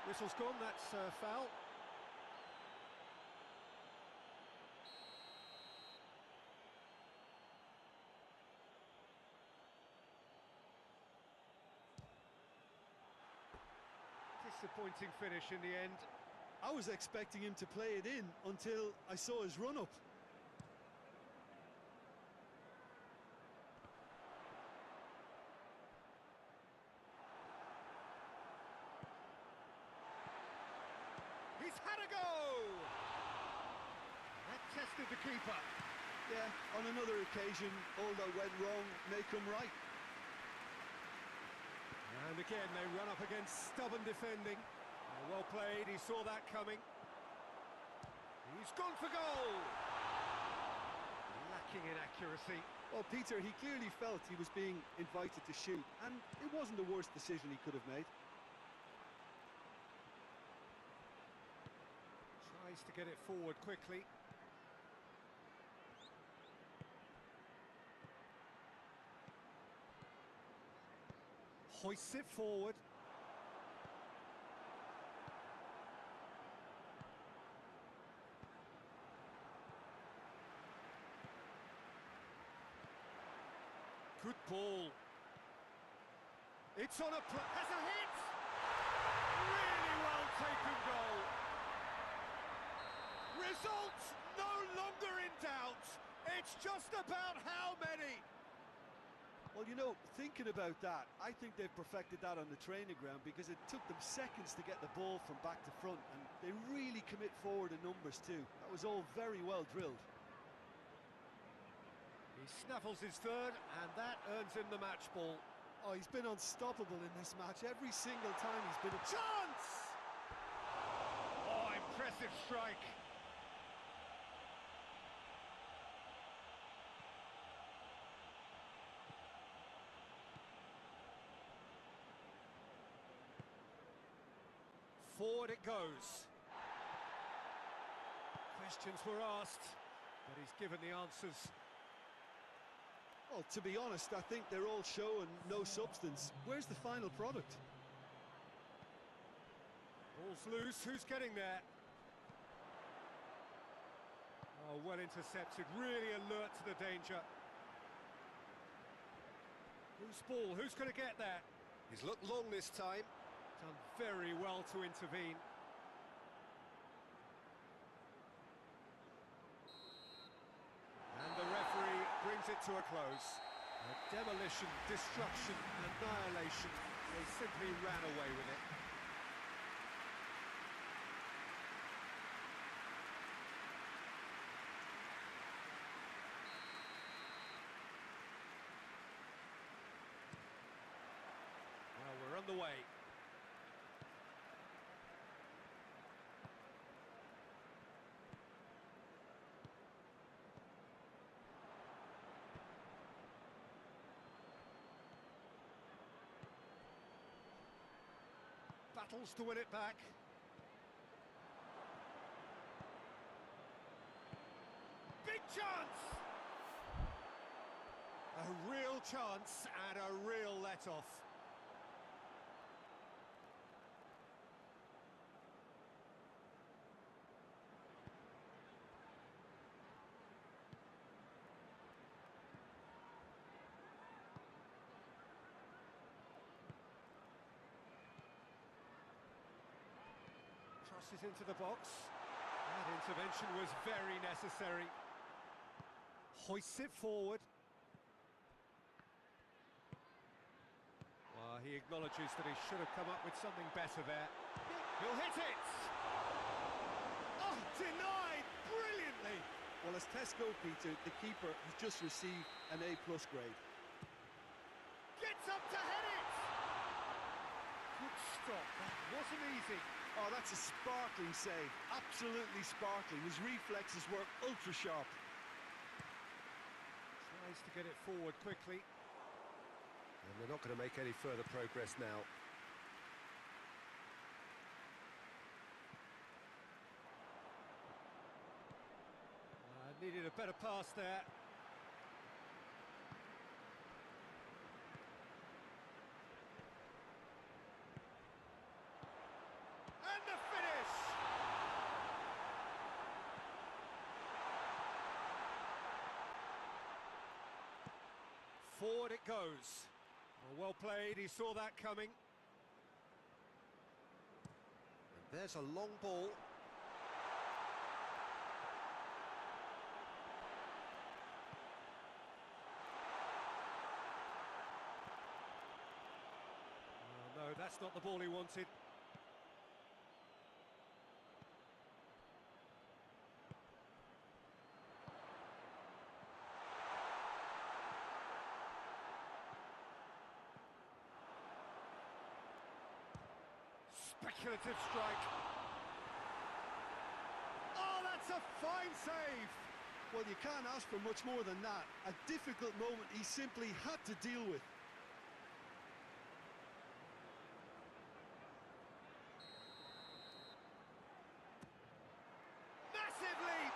Whistle's gone, that's foul. Disappointing finish in the end. I was expecting him to play it in until I saw his run-up. He's had a go! That tested the keeper. Yeah, on another occasion, all that went wrong may come right. And again, they run up against stubborn defending. Well played, he saw that coming. He's gone for goal! Lacking in accuracy. Well, Peter, he clearly felt he was being invited to shoot, and it wasn't the worst decision he could have made. Tries to get it forward quickly. Hoists it forward. Good ball. It's on a has a hit! Really well taken goal. Results no longer in doubt. It's just about how many. Well, you know, thinking about that, I think they've perfected that on the training ground because it took them seconds to get the ball from back to front, and they really commit forward in numbers too. That was all very well drilled. He snaffles his third, and that earns him the match ball. Oh, he's been unstoppable in this match. Every single time he's been a Chance! Oh, impressive strike. Forward it goes. Questions were asked, but he's given the answers. Well, to be honest, I think they're all show and no substance. Where's the final product? Ball's loose, who's getting there? Oh, well intercepted, really alert to the danger. Whose ball, who's going to get that? He's looked long this time. Done very well to intervene. And the referee brings it to a close. A demolition, destruction, annihilation. They simply ran away with it. Well, we're on the way. Battles to win it back. Big chance! A real chance and a real let-off. Crosses into the box. That intervention was very necessary. Hoists it forward. Well, he acknowledges that he should have come up with something better there. He'll hit it! Oh, denied brilliantly! Well, as tests go, Peter, the keeper has just received an A+ grade. Gets up to head it! Good stop, that wasn't easy. Oh, that's a sparkling save. Absolutely sparkling. His reflexes were ultra sharp. Tries to get it forward quickly. And they're not going to make any further progress now. Needed a better pass there. And the finish! Forward it goes. Well played, he saw that coming. And there's a long ball. No, that's not the ball he wanted. Speculative strike. Oh, that's a fine save! Well, you can't ask for much more than that. A difficult moment he simply had to deal with. Massive leap!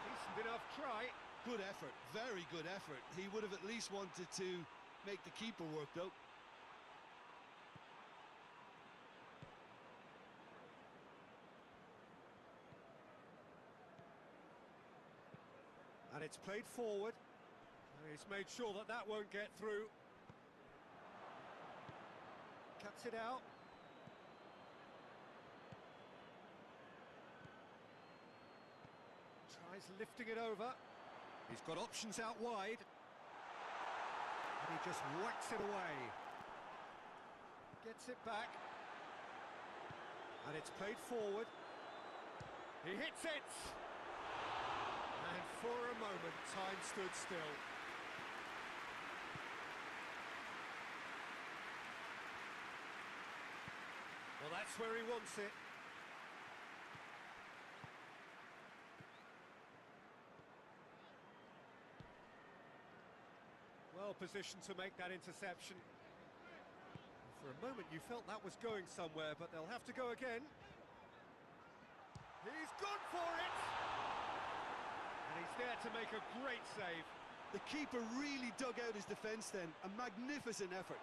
Decent enough try. Good effort, very good effort. He would have at least wanted to make the keeper work, though. And it's played forward. He's made sure that that won't get through. Cuts it out. Tries lifting it over. He's got options out wide. And he just whacks it away. Gets it back. And it's played forward. He hits it! And for a moment, time stood still. Well, that's where he wants it. Well positioned to make that interception. For a moment, you felt that was going somewhere, but they'll have to go again. He's gone for it! And he's there to make a great save. The keeper really dug out his defence then. A magnificent effort.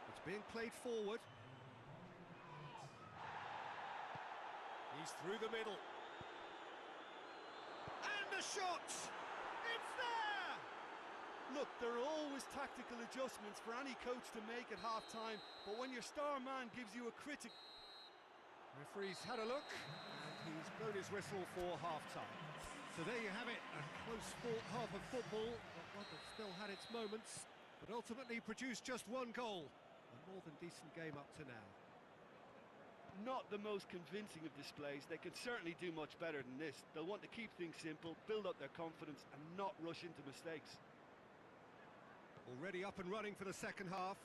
It's being played forward. He's through the middle. And the shot! It's there! Look, there are always tactical adjustments for any coach to make at half-time, but when your star man gives you a critic... Referee's had a look, and he's blown his whistle for half-time. So there you have it, a close-fought half of football, but one that still had its moments, but ultimately produced just one goal. A more than decent game up to now. Not the most convincing of displays. They could certainly do much better than this. They'll want to keep things simple, build up their confidence, and not rush into mistakes. Already up and running for the second half.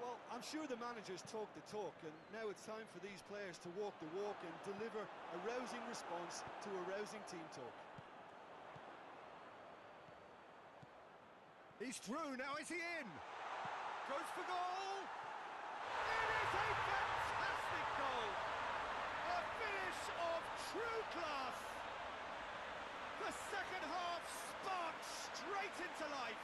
Well, I'm sure the managers talk the talk, and now it's time for these players to walk the walk and deliver a rousing response to a rousing team talk. He's through, now is he in? Goes for goal! It is a fantastic goal! A finish of true class! The second half sparked straight into life!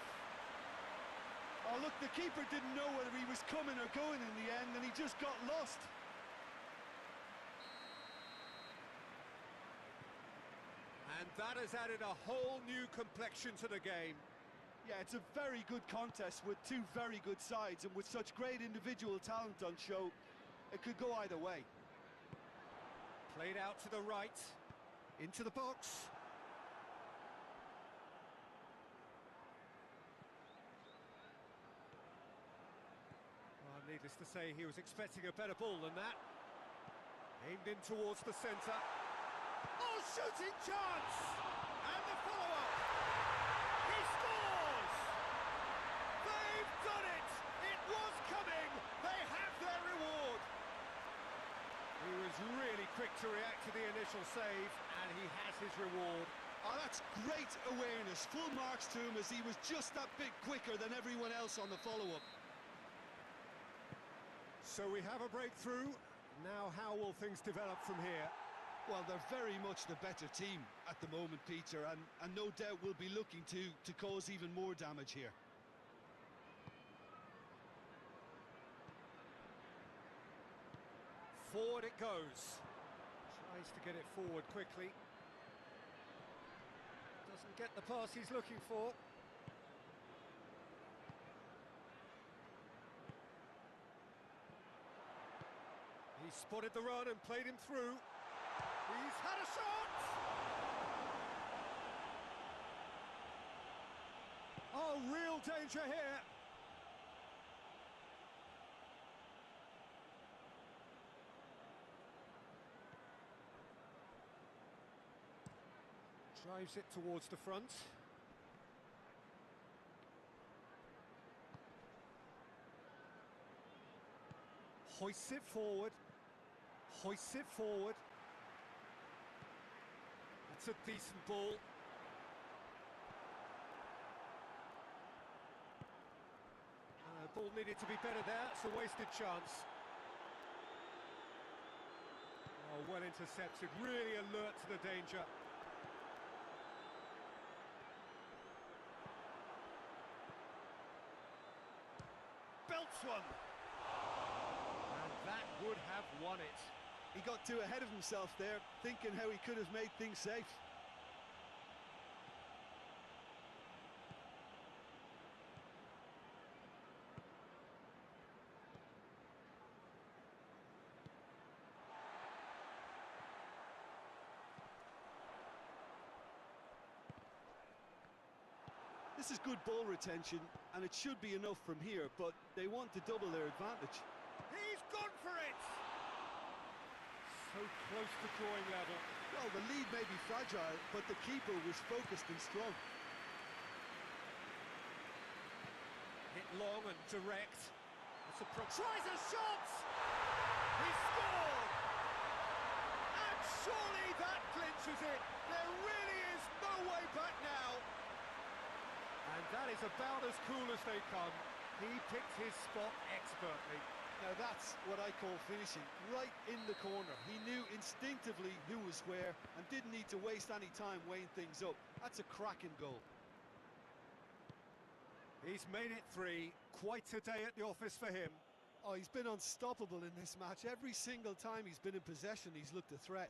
Oh, look, the keeper didn't know whether he was coming or going in the end, and he just got lost. And that has added a whole new complexion to the game. Yeah, it's a very good contest with two very good sides, and with such great individual talent on show, It could go either way. Played out to the right, into the box. Well, needless to say, he was expecting a better ball than that. Aimed in towards the centre. Oh, shooting chance! And the follow-up. He scores! They've done it! It was coming! They have their reward! He was really quick to react to the initial save, and he has his reward. Oh, that's great awareness. Full marks to him as he was just that bit quicker than everyone else on the follow-up. So we have a breakthrough. Now how will things develop from here? Well, they're very much the better team at the moment, Peter, and no doubt will be looking to cause even more damage here. Forward it goes. Tries to get it forward quickly. Doesn't get the pass he's looking for. He spotted the run and played him through. He's had a shot! Oh, real danger here. Drives it towards the front. Hoists it forward. Hoists it forward. That's a decent ball. Ball needed to be better there. It's a wasted chance. Oh, well intercepted. Really alert to the danger. Belts one. And that would have won it. He got too ahead of himself there, thinking how he could have made things safe. This is good ball retention, and it should be enough from here, but they want to double their advantage. He's gone for it! So close to drawing level. Well, the lead may be fragile, but the keeper was focused and strong. Hit long and direct. That's a tries a shot! He scored! And surely that clinches it. There really is no way back now. And that is about as cool as they come. He picked his spot expertly. Now that's what I call finishing, right in the corner. He knew instinctively who was where and didn't need to waste any time weighing things up. That's a cracking goal. He's made it 3. Quite a day at the office for him. Oh, he's been unstoppable in this match. Every single time he's been in possession, he's looked a threat.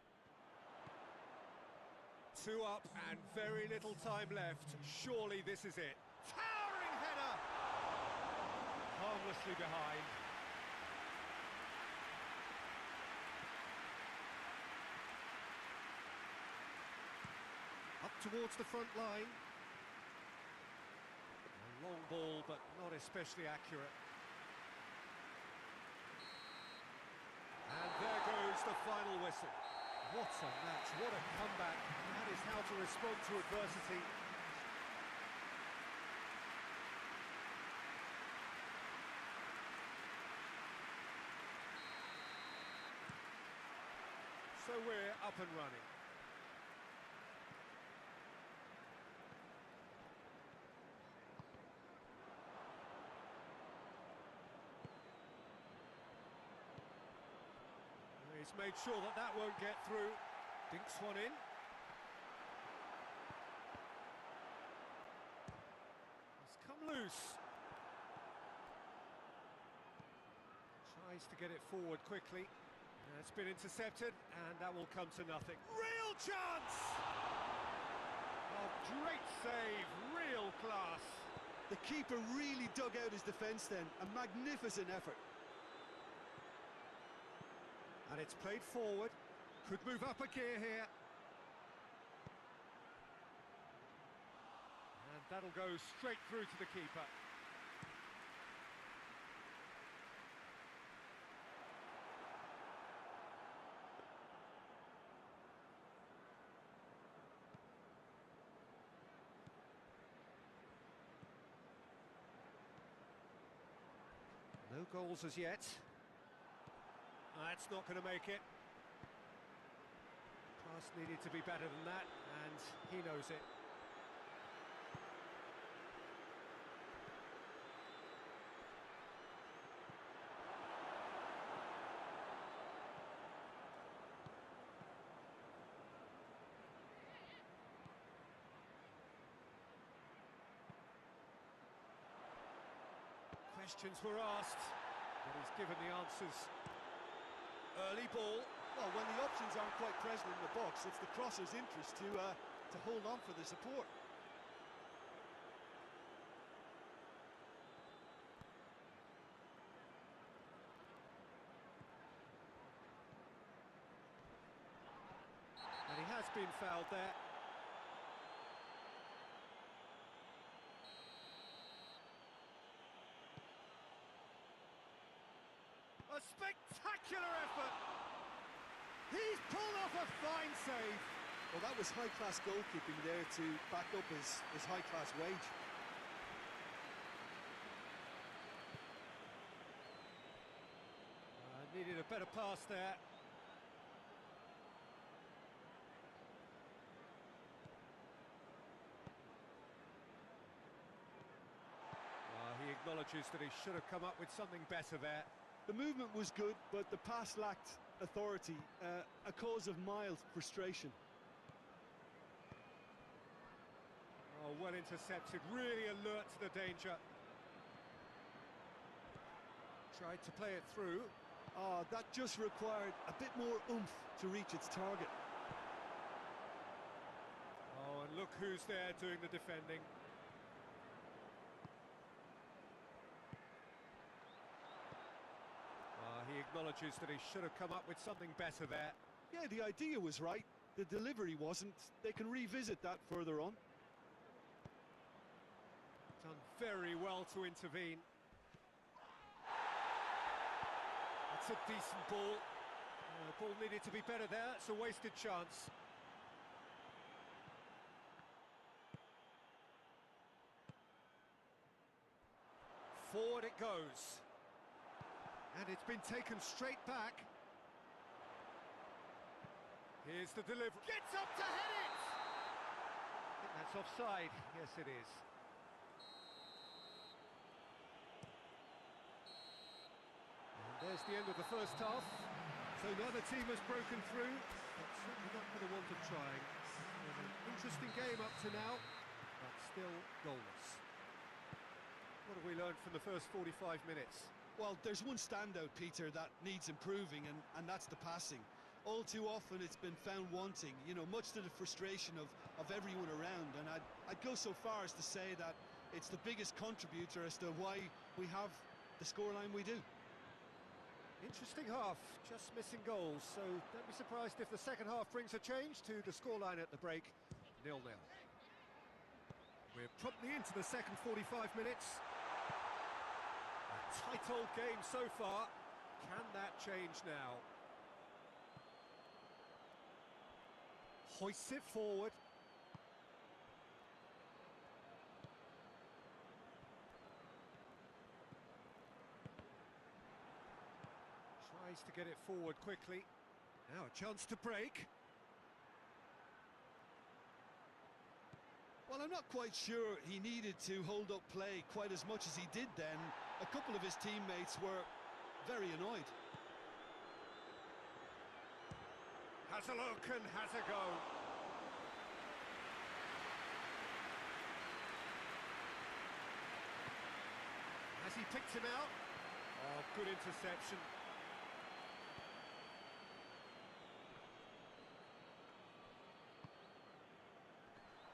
2 up and very little time left. Surely this is it. Towering header! Harmlessly behind. Up towards the front line. A long ball, but not especially accurate. And there goes the final whistle. What a match, what a comeback. That is how to respond to adversity. So we're up and running. He's made sure that that won't get through. Dinks one in. He's come loose. Tries to get it forward quickly. It's been intercepted, and that will come to nothing. Real chance! Oh, great save, real class. The keeper really dug out his defence then. A magnificent effort. And it's played forward. Could move up a gear here. And that'll go straight through to the keeper. No goals as yet. That's not going to make it. Pass needed to be better than that, and he knows it. Questions were asked, but he's given the answers. Early ball. Well, when the options aren't quite present in the box, it's the crosser's interest to hold on for the support. And he has been fouled there. A spectacular effort! He's pulled off a fine save! Well, that was high-class goalkeeping there to back up his high-class wage. Needed a better pass there. He acknowledges that he should have come up with something better there. The movement was good, but the pass lacked authority, a cause of mild frustration. Oh, well intercepted, really alert to the danger. Tried to play it through. Oh, that just required a bit more oomph to reach its target. Oh, and look who's there doing the defending. He acknowledges that he should have come up with something better there. Yeah, the idea was right. The delivery wasn't. They can revisit that further on. Done very well to intervene. That's a decent ball. Ball needed to be better there. It's a wasted chance. Forward it goes. And it's been taken straight back. Here's the delivery. Gets up to head it! I think that's offside. Yes, it is. And there's the end of the first half. So neither team has broken through, but certainly not for the want of trying. An interesting game up to now, but still goalless. What have we learned from the first 45 minutes? Well, there's one standout, Peter, that needs improving, and that's the passing. All too often it's been found wanting, you know, much to the frustration of everyone around, and I'd go so far as to say that it's the biggest contributor as to why we have the scoreline we do. Interesting half, just missing goals, so don't be surprised if the second half brings a change to the scoreline at the break, 0-0. We're promptly into the second 45 minutes. Tight old game so far. Can that change now? Hoists it forward. Tries to get it forward quickly. Now a chance to break. Well, I'm not quite sure he needed to hold up play quite as much as he did then. A couple of his teammates were very annoyed. Has a look and has a go. Has he picked him out? Oh, good interception.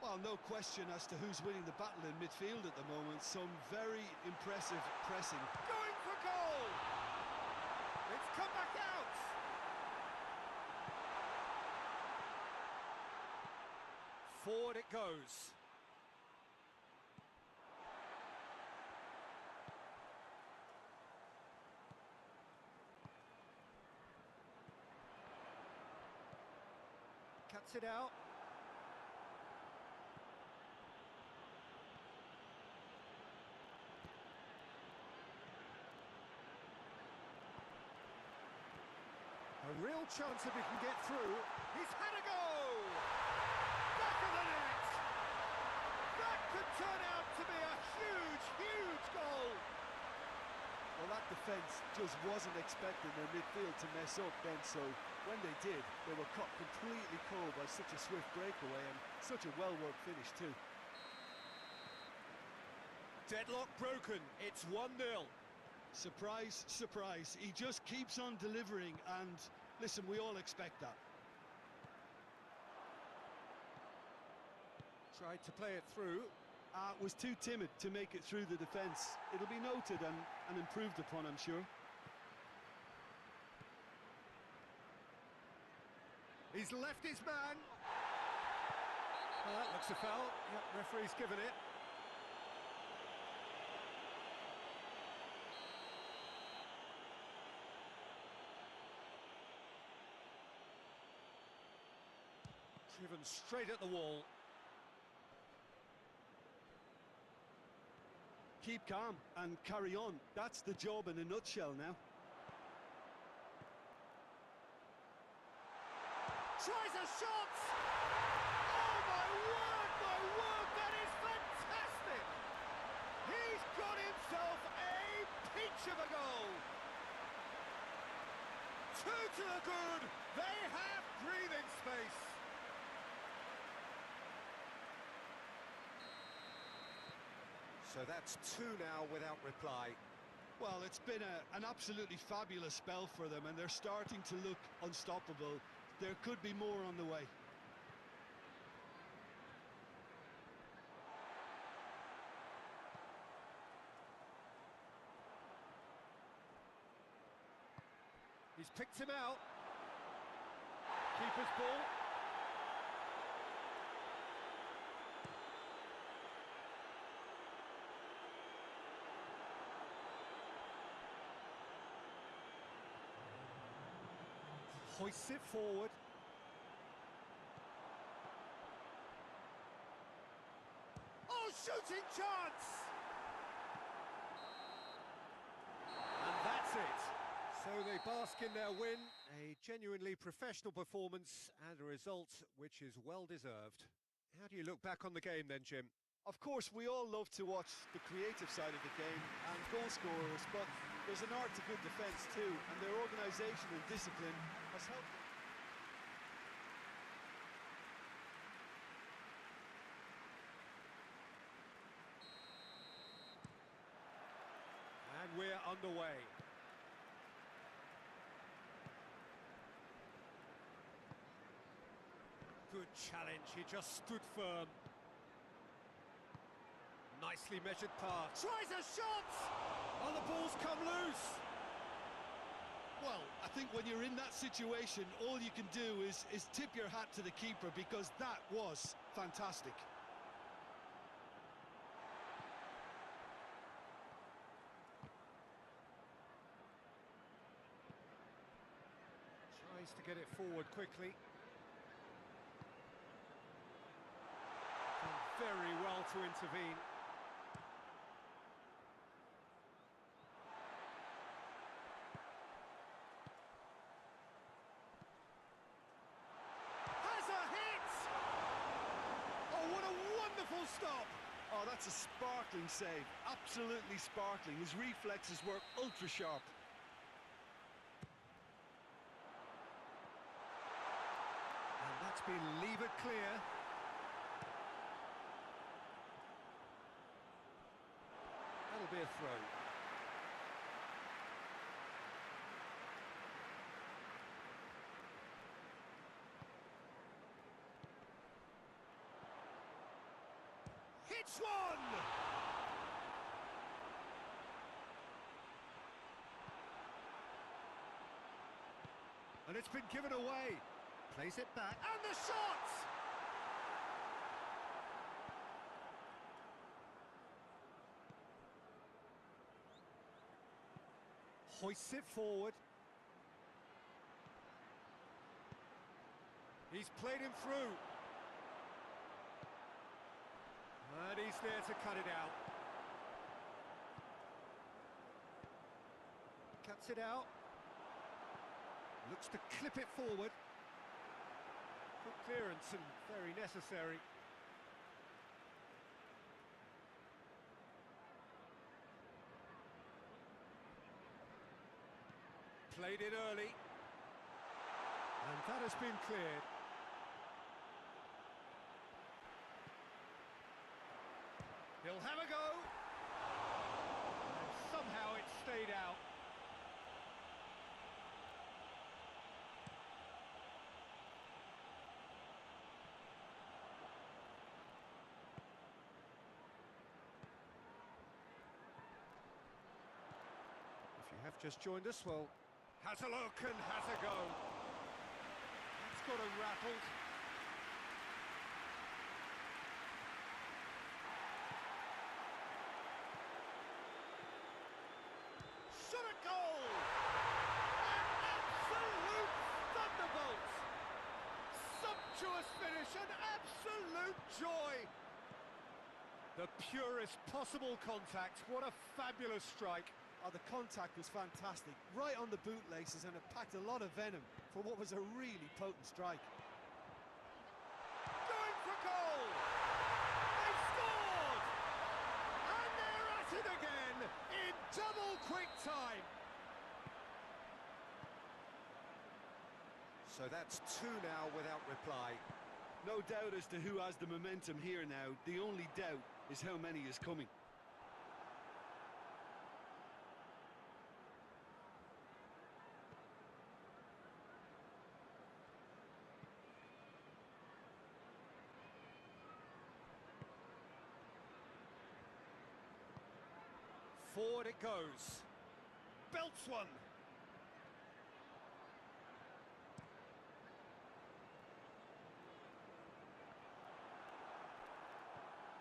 Well, no question as to who's winning the battle in midfield at the moment. Some very impressive pressing. Going for goal! It's come back out! Forward it goes. Cuts it out. A real chance if he can get through. He's had a go! Back of the net! That could turn out to be a huge, huge goal! Well, that defence just wasn't expecting their midfield to mess up then, so when they did, they were caught completely cold by such a swift breakaway and such a well-worked finish too. Deadlock broken, it's 1-0. Surprise, surprise, he just keeps on delivering, and listen, we all expect that. Tried to play it through. Was too timid to make it through the defence. It'll be noted and improved upon, I'm sure. He's left his man. Well, that looks a foul. Yep, referee's given it. Driven straight at the wall. Keep calm and carry on. That's the job in a nutshell now. Tries a shot! Oh my word, that is fantastic! He's got himself a peach of a goal! 2 to the good, they have breathing space! So that's 2 now without reply. Well, it's been an absolutely fabulous spell for them, and they're starting to look unstoppable. There could be more on the way. He's picked him out. Keeper's ball. Hoists it forward. Oh, shooting chance! And that's it. So they bask in their win, a genuinely professional performance and a result which is well deserved. How do you look back on the game then, Jim? Of course, we all love to watch the creative side of the game and goal scorers, but there's an art to good defence too, and their organisation and discipline has helped them. And we're underway. Good challenge, he just stood firm. Nicely measured pass. Tries a shot! Oh, the ball's come loose! Well, I think when you're in that situation, all you can do is tip your hat to the keeper, because that was fantastic. Tries to get it forward quickly. Done very well to intervene. Has a hit! Oh, what a wonderful stop! Oh, that's a sparkling save. Absolutely sparkling. His reflexes were ultra sharp. And that's been levered clear. That'll be a throw. Hits one! And it's been given away. Plays it back, and the shot! Hoists it forward. He's played him through. And he's there to cut it out. Cuts it out. Looks to clip it forward. Good clearance and very necessary. Played it early. And that has been cleared. He'll have a go. And somehow it stayed out. If you have just joined us, well, has a look and has a go. It's got him rattled. Shot a goal! An absolute thunderbolt! Sumptuous finish, an absolute joy! The purest possible contact, what a fabulous strike. Oh, the contact was fantastic, right on the bootlaces, and it packed a lot of venom for what was a really potent strike. Going for goal! They scored! And they're at it again in double quick time. So that's two now without reply. No doubt as to who has the momentum here now. The only doubt is how many is coming. Forward it goes. Belts one.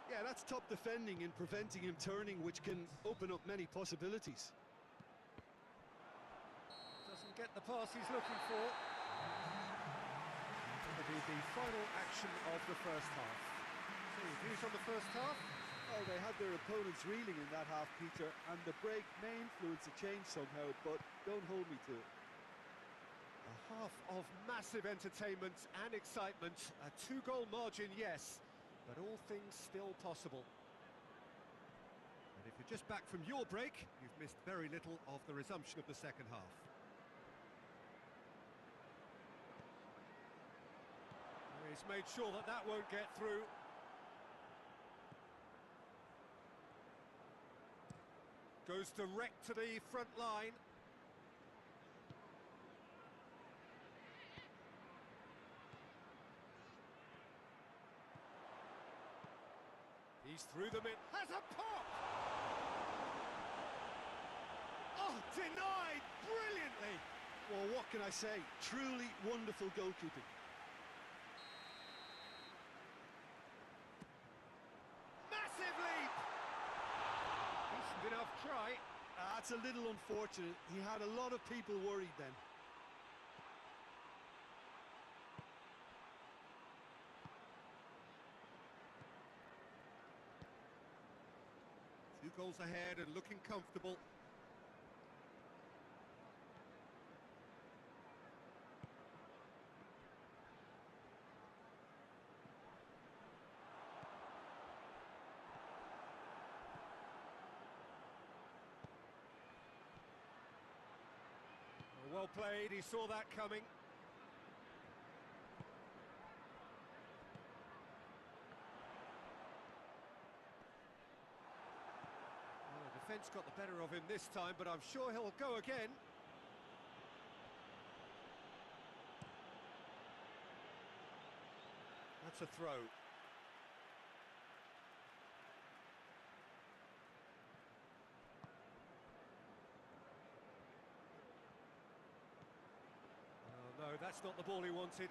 Yeah, that's top defending and preventing him turning, which can open up many possibilities. Doesn't get the pass he's looking for. That'll be the final action of the first half. So, views on the first half? Oh, they had their opponents reeling in that half, Peter, and the break may influence the change somehow, but don't hold me to it. A half of massive entertainment and excitement. A two-goal margin, yes, but all things still possible. And if you're just back from your break, you've missed very little of the resumption of the second half. He's made sure that that won't get through. Goes direct to the front line. He's through the mid. Has a pop! Oh, denied brilliantly! Well, what can I say? Truly wonderful goalkeeping. Massive leap! Decent enough try. That's a little unfortunate. He had a lot of people worried then. Two goals ahead and looking comfortable. Well played, he saw that coming. Well, the defence got the better of him this time, but I'm sure he'll go again. That's a throw. No, that's not the ball he wanted.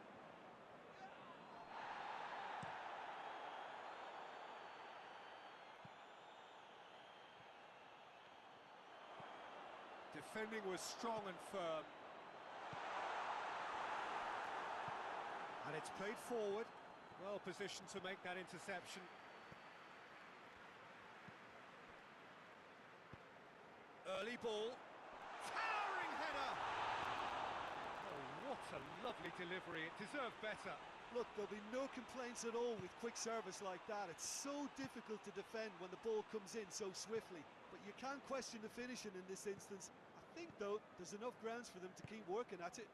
defending was strong and firm. And it's played forward. Well positioned to make that interception. Early ball. Towering header! Oh, what a lovely delivery. It deserved better. Look, there'll be no complaints at all with quick service like that. It's so difficult to defend when the ball comes in so swiftly. But you can't question the finishing in this instance. I think, though, there's enough grounds for them to keep working at it.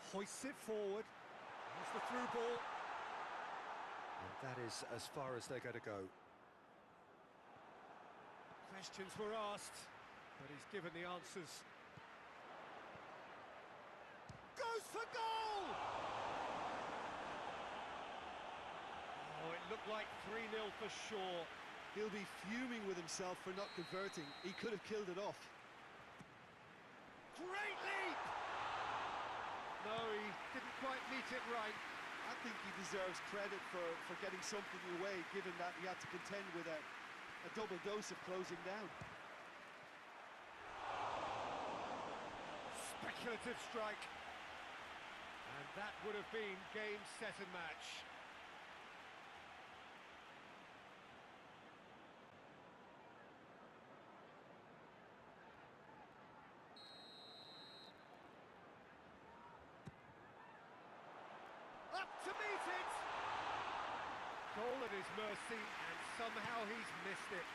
Hoists it forward. Here's the through ball. And that is as far as they're going to go. Questions were asked, but he's given the answers. Goes for goal! Oh, it looked like 3-0 for sure. He'll be fuming with himself for not converting. He could have killed it off. Great leap! No, he didn't quite meet it right. I think he deserves credit for getting something away, given that he had to contend with a double dose of closing down. Speculative strike. And that would have been game, set and match. Up to meet it! Goal at his mercy, and somehow he's missed it.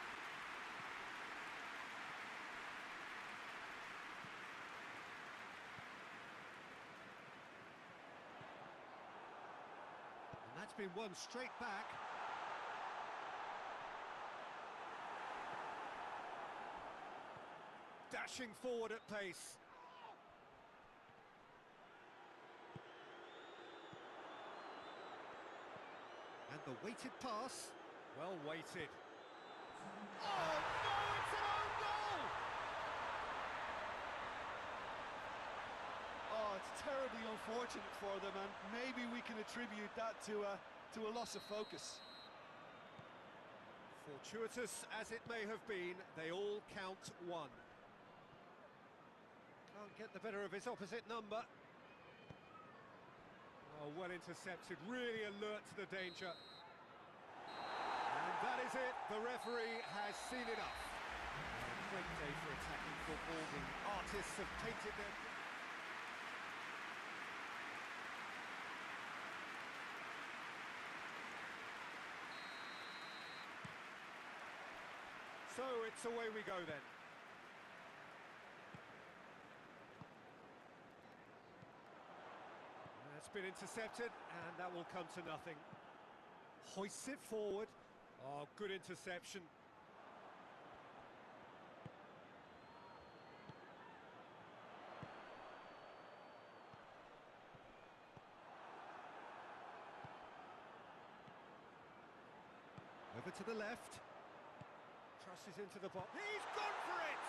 And that's been won straight back. Dashing forward at pace. And the weighted pass, well weighted. Oh no, it's an own goal! Oh, it's terribly unfortunate for them, and maybe we can attribute that to a loss of focus. Fortuitous as it may have been, they all count one. Can't get the better of his opposite number. Oh, well intercepted, really alert to the danger. And that is it, the referee has seen enough. A great day for attacking football, the artists have painted their... So it's away we go then. That's been intercepted, and that will come to nothing. Hoists it forward. Oh, good interception. Over to the left. Crosses into the box. He's gone for it!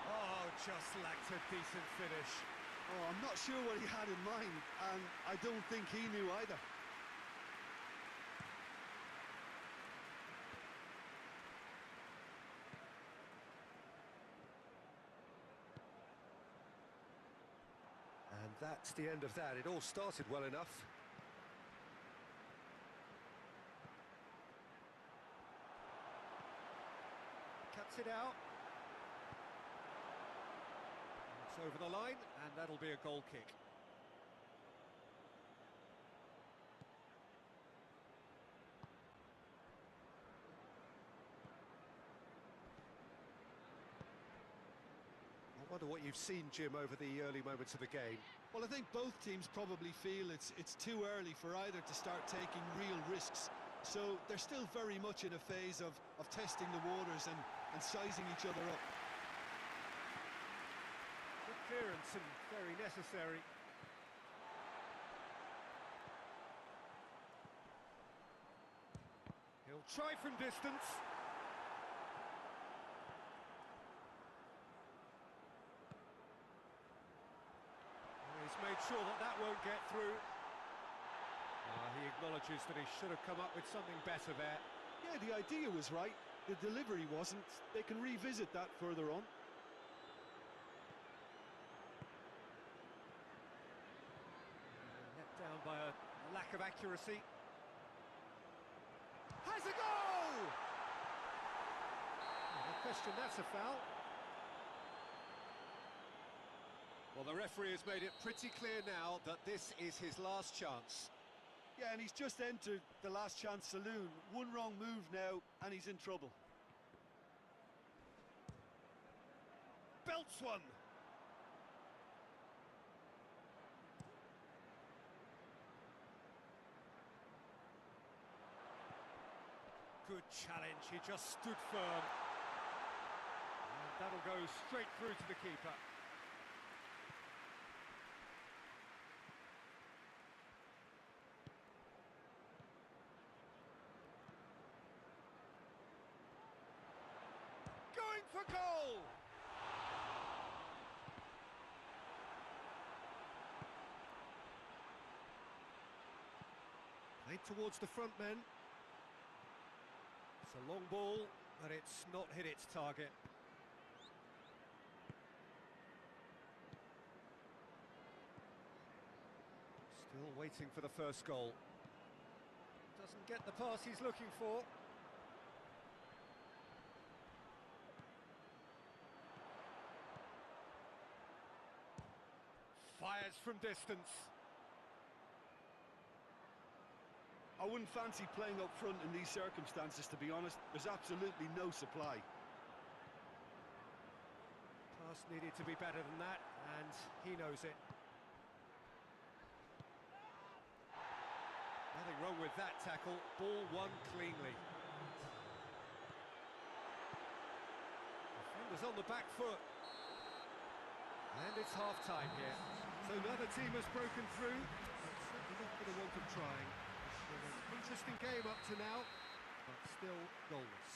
Oh, just lacked a decent finish. Oh, I'm not sure what he had in mind, and I don't think he knew either. And that's the end of that. It all started well enough. Cuts it out. It's over the line, and that'll be a goal kick. I wonder what you've seen, Jim, over the early moments of the game. Well, I think both teams probably feel it's too early for either to start taking real risks. So they're still very much in a phase of testing the waters and sizing each other up. Good clearance and very necessary. He'll try from distance. He's made sure that won't get through. He acknowledges that he should have come up with something better there. Yeah, the idea was right. the delivery wasn't. They can revisit that further on. Let down by a lack of accuracy. Has a goal! No question, that's a foul. Well, the referee has made it pretty clear now that this is his last chance. Yeah, and he's just entered the last chance saloon. One wrong move now, and he's in trouble. Belts one. Good challenge, he just stood firm. And that'll go straight through to the keeper. Going for goal! Played towards the front men. It's a long ball, but it's not hit its target. Still waiting for the first goal. Doesn't get the pass he's looking for. Fires from distance. I wouldn't fancy playing up front in these circumstances, to be honest. There's absolutely no supply. Pass needed to be better than that, and he knows it. Nothing wrong with that tackle. Ball won cleanly. Defenders on the back foot. And it's half-time here. So neither team has broken through, but certainly not for the want of trying. It's been an interesting game up to now, but still goalless.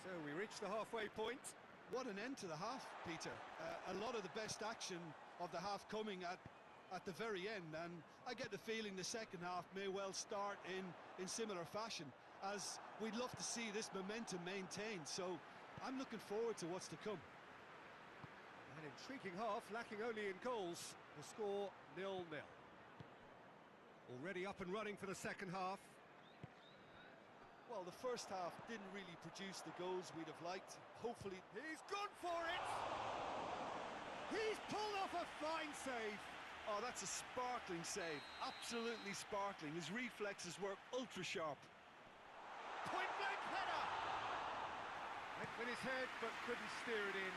So we reach the halfway point. What an end to the half, Peter. A lot of the best action of the half coming at the very end, and I get the feeling the second half may well start in similar fashion, as we'd love to see this momentum maintained. So I'm looking forward to what's to come. An intriguing half, lacking only in goals. The score 0-0. Already up and running for the second half. Well, the first half didn't really produce the goals we'd have liked. Hopefully... He's gone for it! He's pulled off a fine save! Oh, that's a sparkling save. Absolutely sparkling. His reflexes were ultra-sharp. Point-blank header! Went with his head, but couldn't steer it in.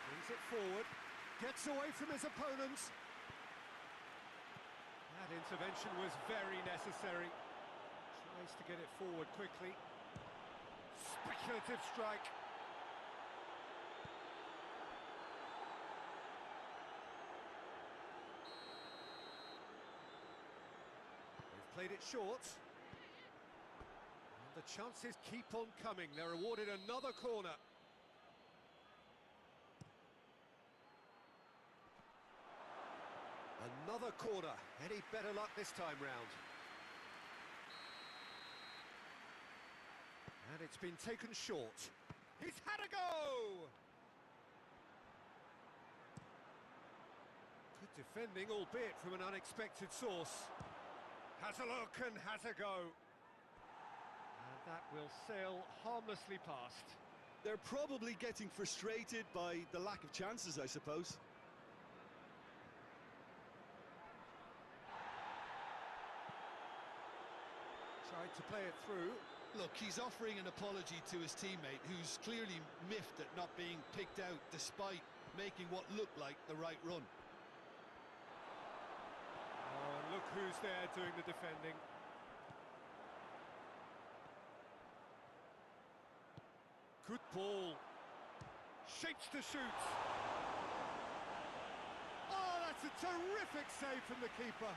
Brings it forward, gets away from his opponents. That intervention was very necessary. Tries to get it forward quickly. Speculative strike. They've played it short. And the chances keep on coming. They're awarded another corner. Another corner. Any better luck this time round? And it's been taken short. He's had a go! Good defending, albeit from an unexpected source. Has a look and has a go. And that will sail harmlessly past. They're probably getting frustrated by the lack of chances, I suppose. Tried to play it through. Look, he's offering an apology to his teammate, who's clearly miffed at not being picked out despite making what looked like the right run. Oh, and look who's there doing the defending. Good ball. Shapes to shoot. Oh, that's a terrific save from the keeper.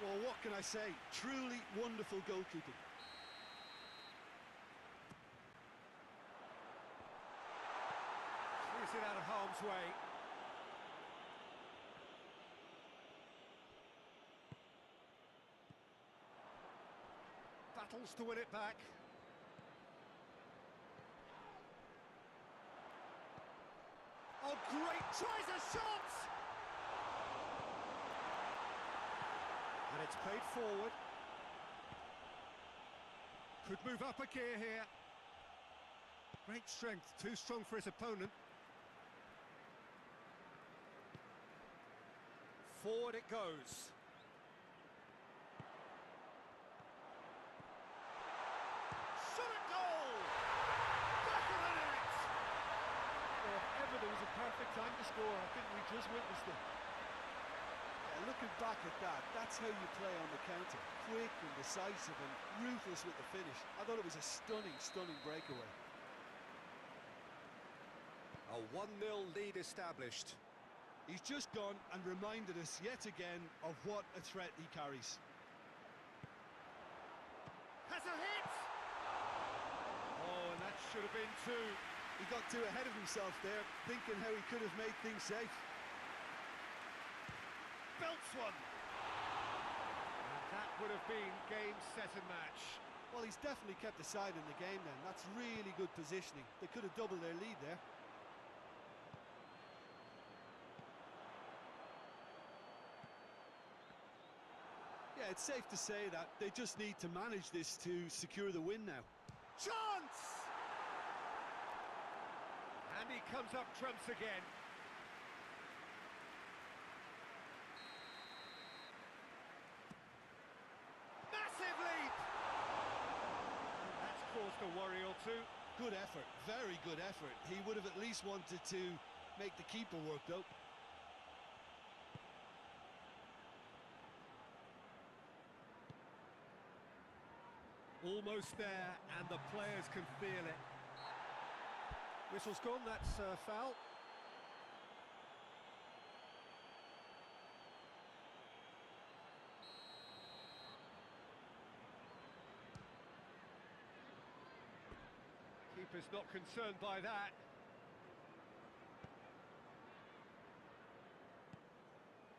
Well, what can I say? Truly wonderful goalkeeping. Clears it out of harm's way. battles to win it back. Oh, great, tries a shot! And it's played forward. Could move up a gear here. Great strength, too strong for his opponent. Forward it goes. Shot at goal! Back of the net! Well, if ever there was a perfect time to score, I think we just witnessed it. Yeah, looking back at that, that's how you play on the counter. Quick and decisive and ruthless with the finish. I thought it was a stunning, stunning breakaway. A 1-0 lead established. He's just gone and reminded us yet again of what a threat he carries. Has a hit! Oh, and that should have been two. He got too ahead of himself there, thinking how he could have made things safe. Belts one. And that would have been game, set and match. Well, he's definitely kept the side in the game then. That's really good positioning. They could have doubled their lead there. Yeah, it's safe to say that they just need to manage this to secure the win now. Chance! And he comes up trumps again. Massive leap! And that's caused a worry or two. Good effort, very good effort. He would have at least wanted to make the keeper work though. Almost there, and the players can feel it. Whistle's gone, that's a foul. Keeper's not concerned by that.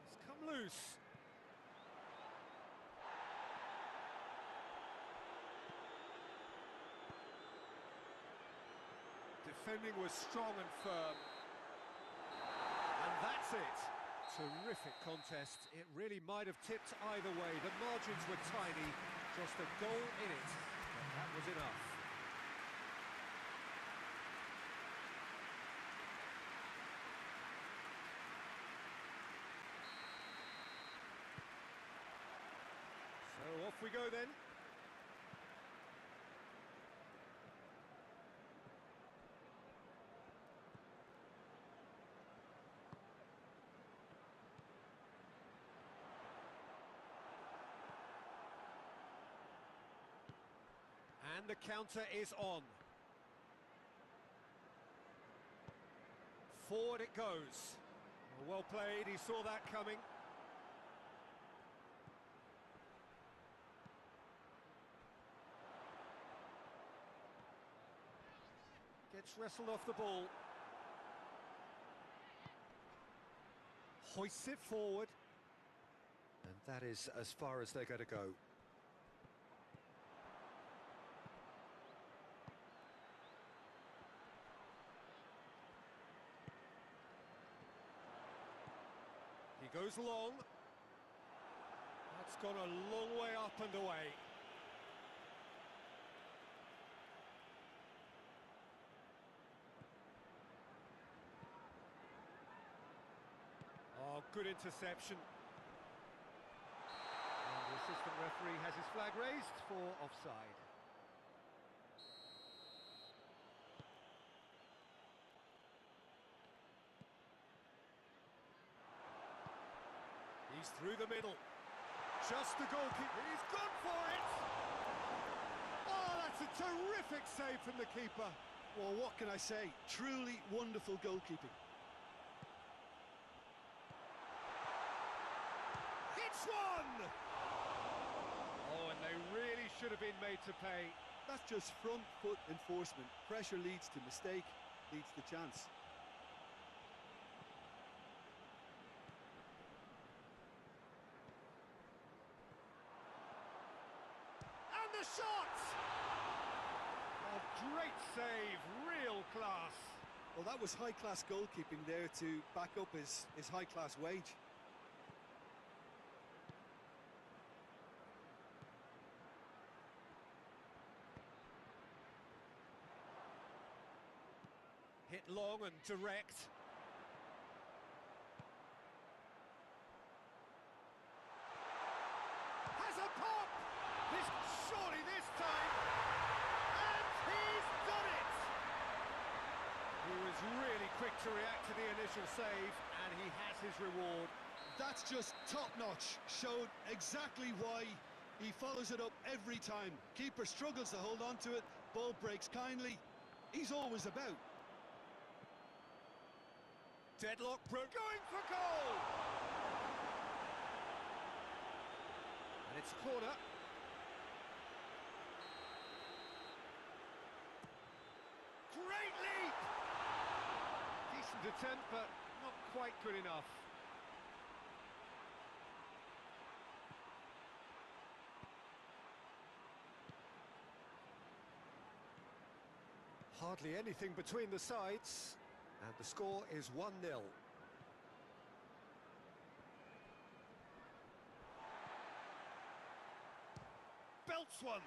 It's come loose. Defending was strong and firm. And that's it. Terrific contest. It really might have tipped either way. The margins were tiny, just a goal in it. But that was enough. So off we go then. And the counter is on. Forward it goes. Well played, he saw that coming. Gets wrestled off the ball. Hoists it forward. And that is as far as they're going to go. He goes long. That's gone a long way up and away. Oh, good interception. And the assistant referee has his flag raised for offside. He's through the middle. Just the goalkeeper. He's gone for it! Oh, that's a terrific save from the keeper. Well, what can I say? Truly wonderful goalkeeping. It's one! Oh, and they really should have been made to pay. That's just front foot enforcement. Pressure leads to mistake, leads to chance. And a shot! A great save, real class. Well, that was high-class goalkeeping there to back up his high-class wage. Hit long and direct. Has a pop! Surely this time! And he's done it! He was really quick to react to the initial save, and he has his reward. That's just top-notch. Showed exactly why he follows it up every time. Keeper struggles to hold on to it, ball breaks kindly. He's always about. Deadlock broke, going for goal! And it's a corner. Great leap! Decent attempt, but not quite good enough. Hardly anything between the sides. And the score is 1-0. Belts one.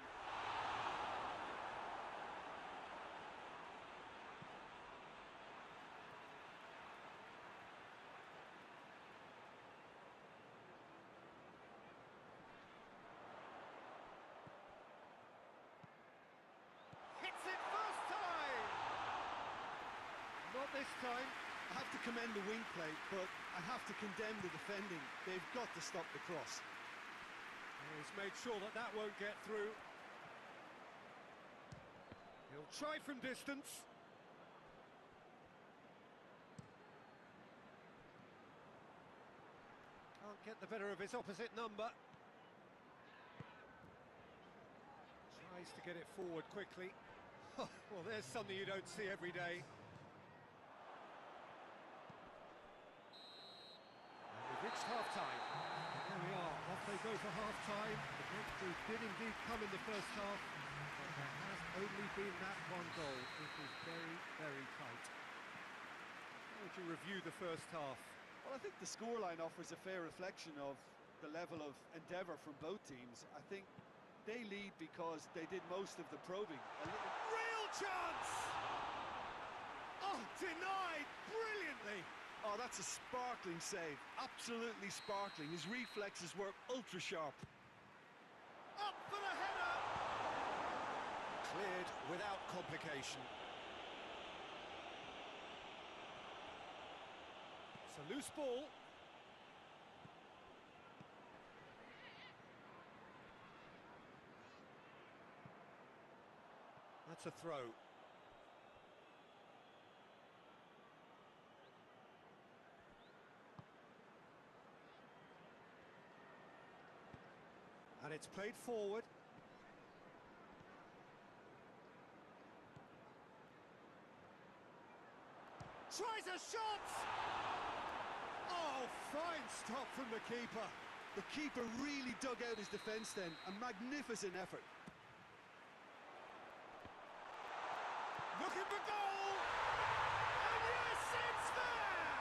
Hits it first time. Not this time. I have to commend the wing play, but I have to condemn the defending. They've got to stop the cross. He's made sure that that won't get through. He'll try from distance. Can't get the better of his opposite number. Tries to get it forward quickly. Well, there's something you don't see every day. And we've reached half-time. There we are, off they go for half-time. The breakthrough did indeed come in the first half, but there has only been that one goal. It was very, very tight. How would you review the first half? Well, I think the scoreline offers a fair reflection of the level of endeavour from both teams. I think they lead because they did most of the probing. Real chance! Oh, denied brilliantly! Oh, that's a sparkling save. Absolutely sparkling. His reflexes were ultra sharp. Up for the header! Cleared without complication. It's a loose ball. That's a throw. And it's played forward. Tries a shot! Oh, fine stop from the keeper. The keeper really dug out his defence then. A magnificent effort. Looking for goal! And yes, it's there!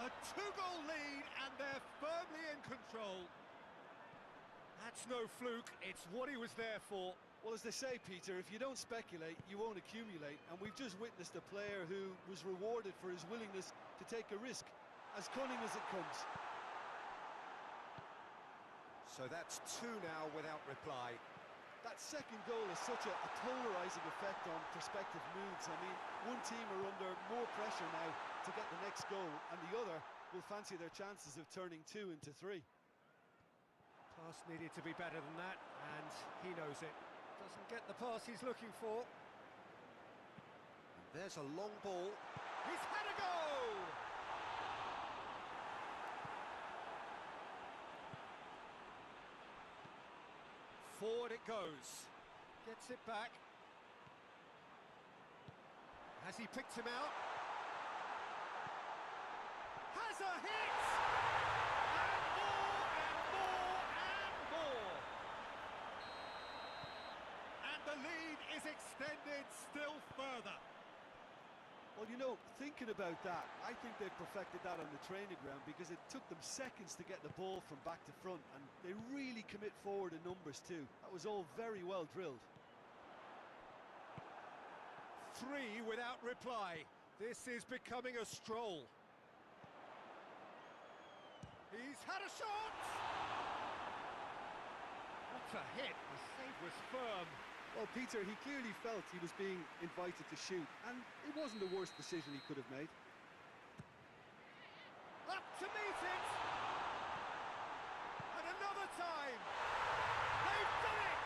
A two-goal lead, and they're firmly in control. That's no fluke, it's what he was there for. Well, as they say, Peter, if you don't speculate, you won't accumulate. And we've just witnessed a player who was rewarded for his willingness to take a risk, as cunning as it comes. So that's two now without reply. That second goal has such a polarising effect on prospective moods. I mean, one team are under more pressure now to get the next goal, and the other will fancy their chances of turning 2 into 3. Pass needed to be better than that, and he knows it. Doesn't get the pass he's looking for. And there's a long ball. He's had a go! Forward it goes. Gets it back. Has he picked him out? Has a hit! And more, and more, and more! is extended still further. Well, you know, thinking about that, I think they've perfected that on the training ground because it took them seconds to get the ball from back to front, and they really commit forward in numbers too. That was all very well drilled. 3 without reply. This is becoming a stroll. He's had a shot! What a hit! The save was firm. Well, Peter, he clearly felt he was being invited to shoot, and it wasn't the worst decision he could have made. Up to meet it! And another time! They've done it!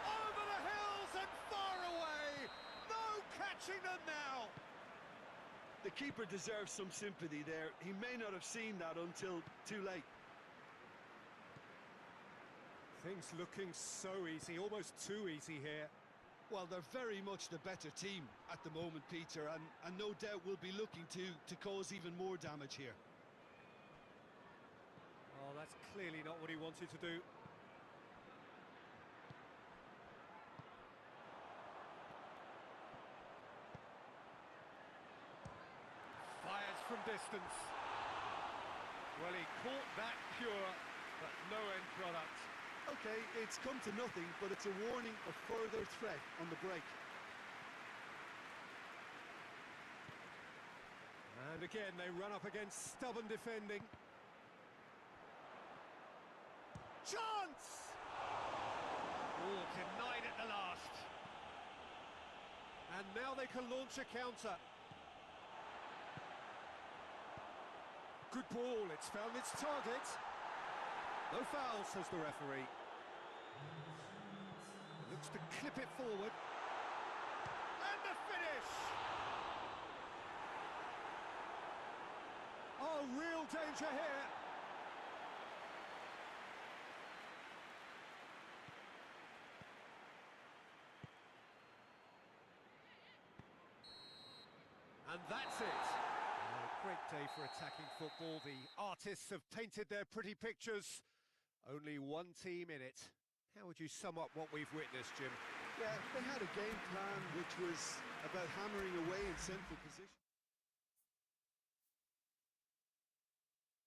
Over the hills and far away! No catching them now! The keeper deserves some sympathy there. He may not have seen that until too late. Things looking so easy, almost too easy here. Well, they're very much the better team at the moment, Peter, and no doubt will be looking to cause even more damage here. Oh, that's clearly not what he wanted to do. Fires from distance. Well, he caught that pure, but no end product. Okay, it's come to nothing, but it's a warning of further threat on the break. And again, they run up against stubborn defending. Chance! Oh, denied at the last. And now they can launch a counter. Good ball, it's found its target. No foul, says the referee. Looks to clip it forward. And the finish! Oh, real danger here. And that's it. Oh, great day for attacking football. The artists have painted their pretty pictures. Only one team in it. How would you sum up what we've witnessed, Jim? Yeah, they had a game plan which was about hammering away in central position.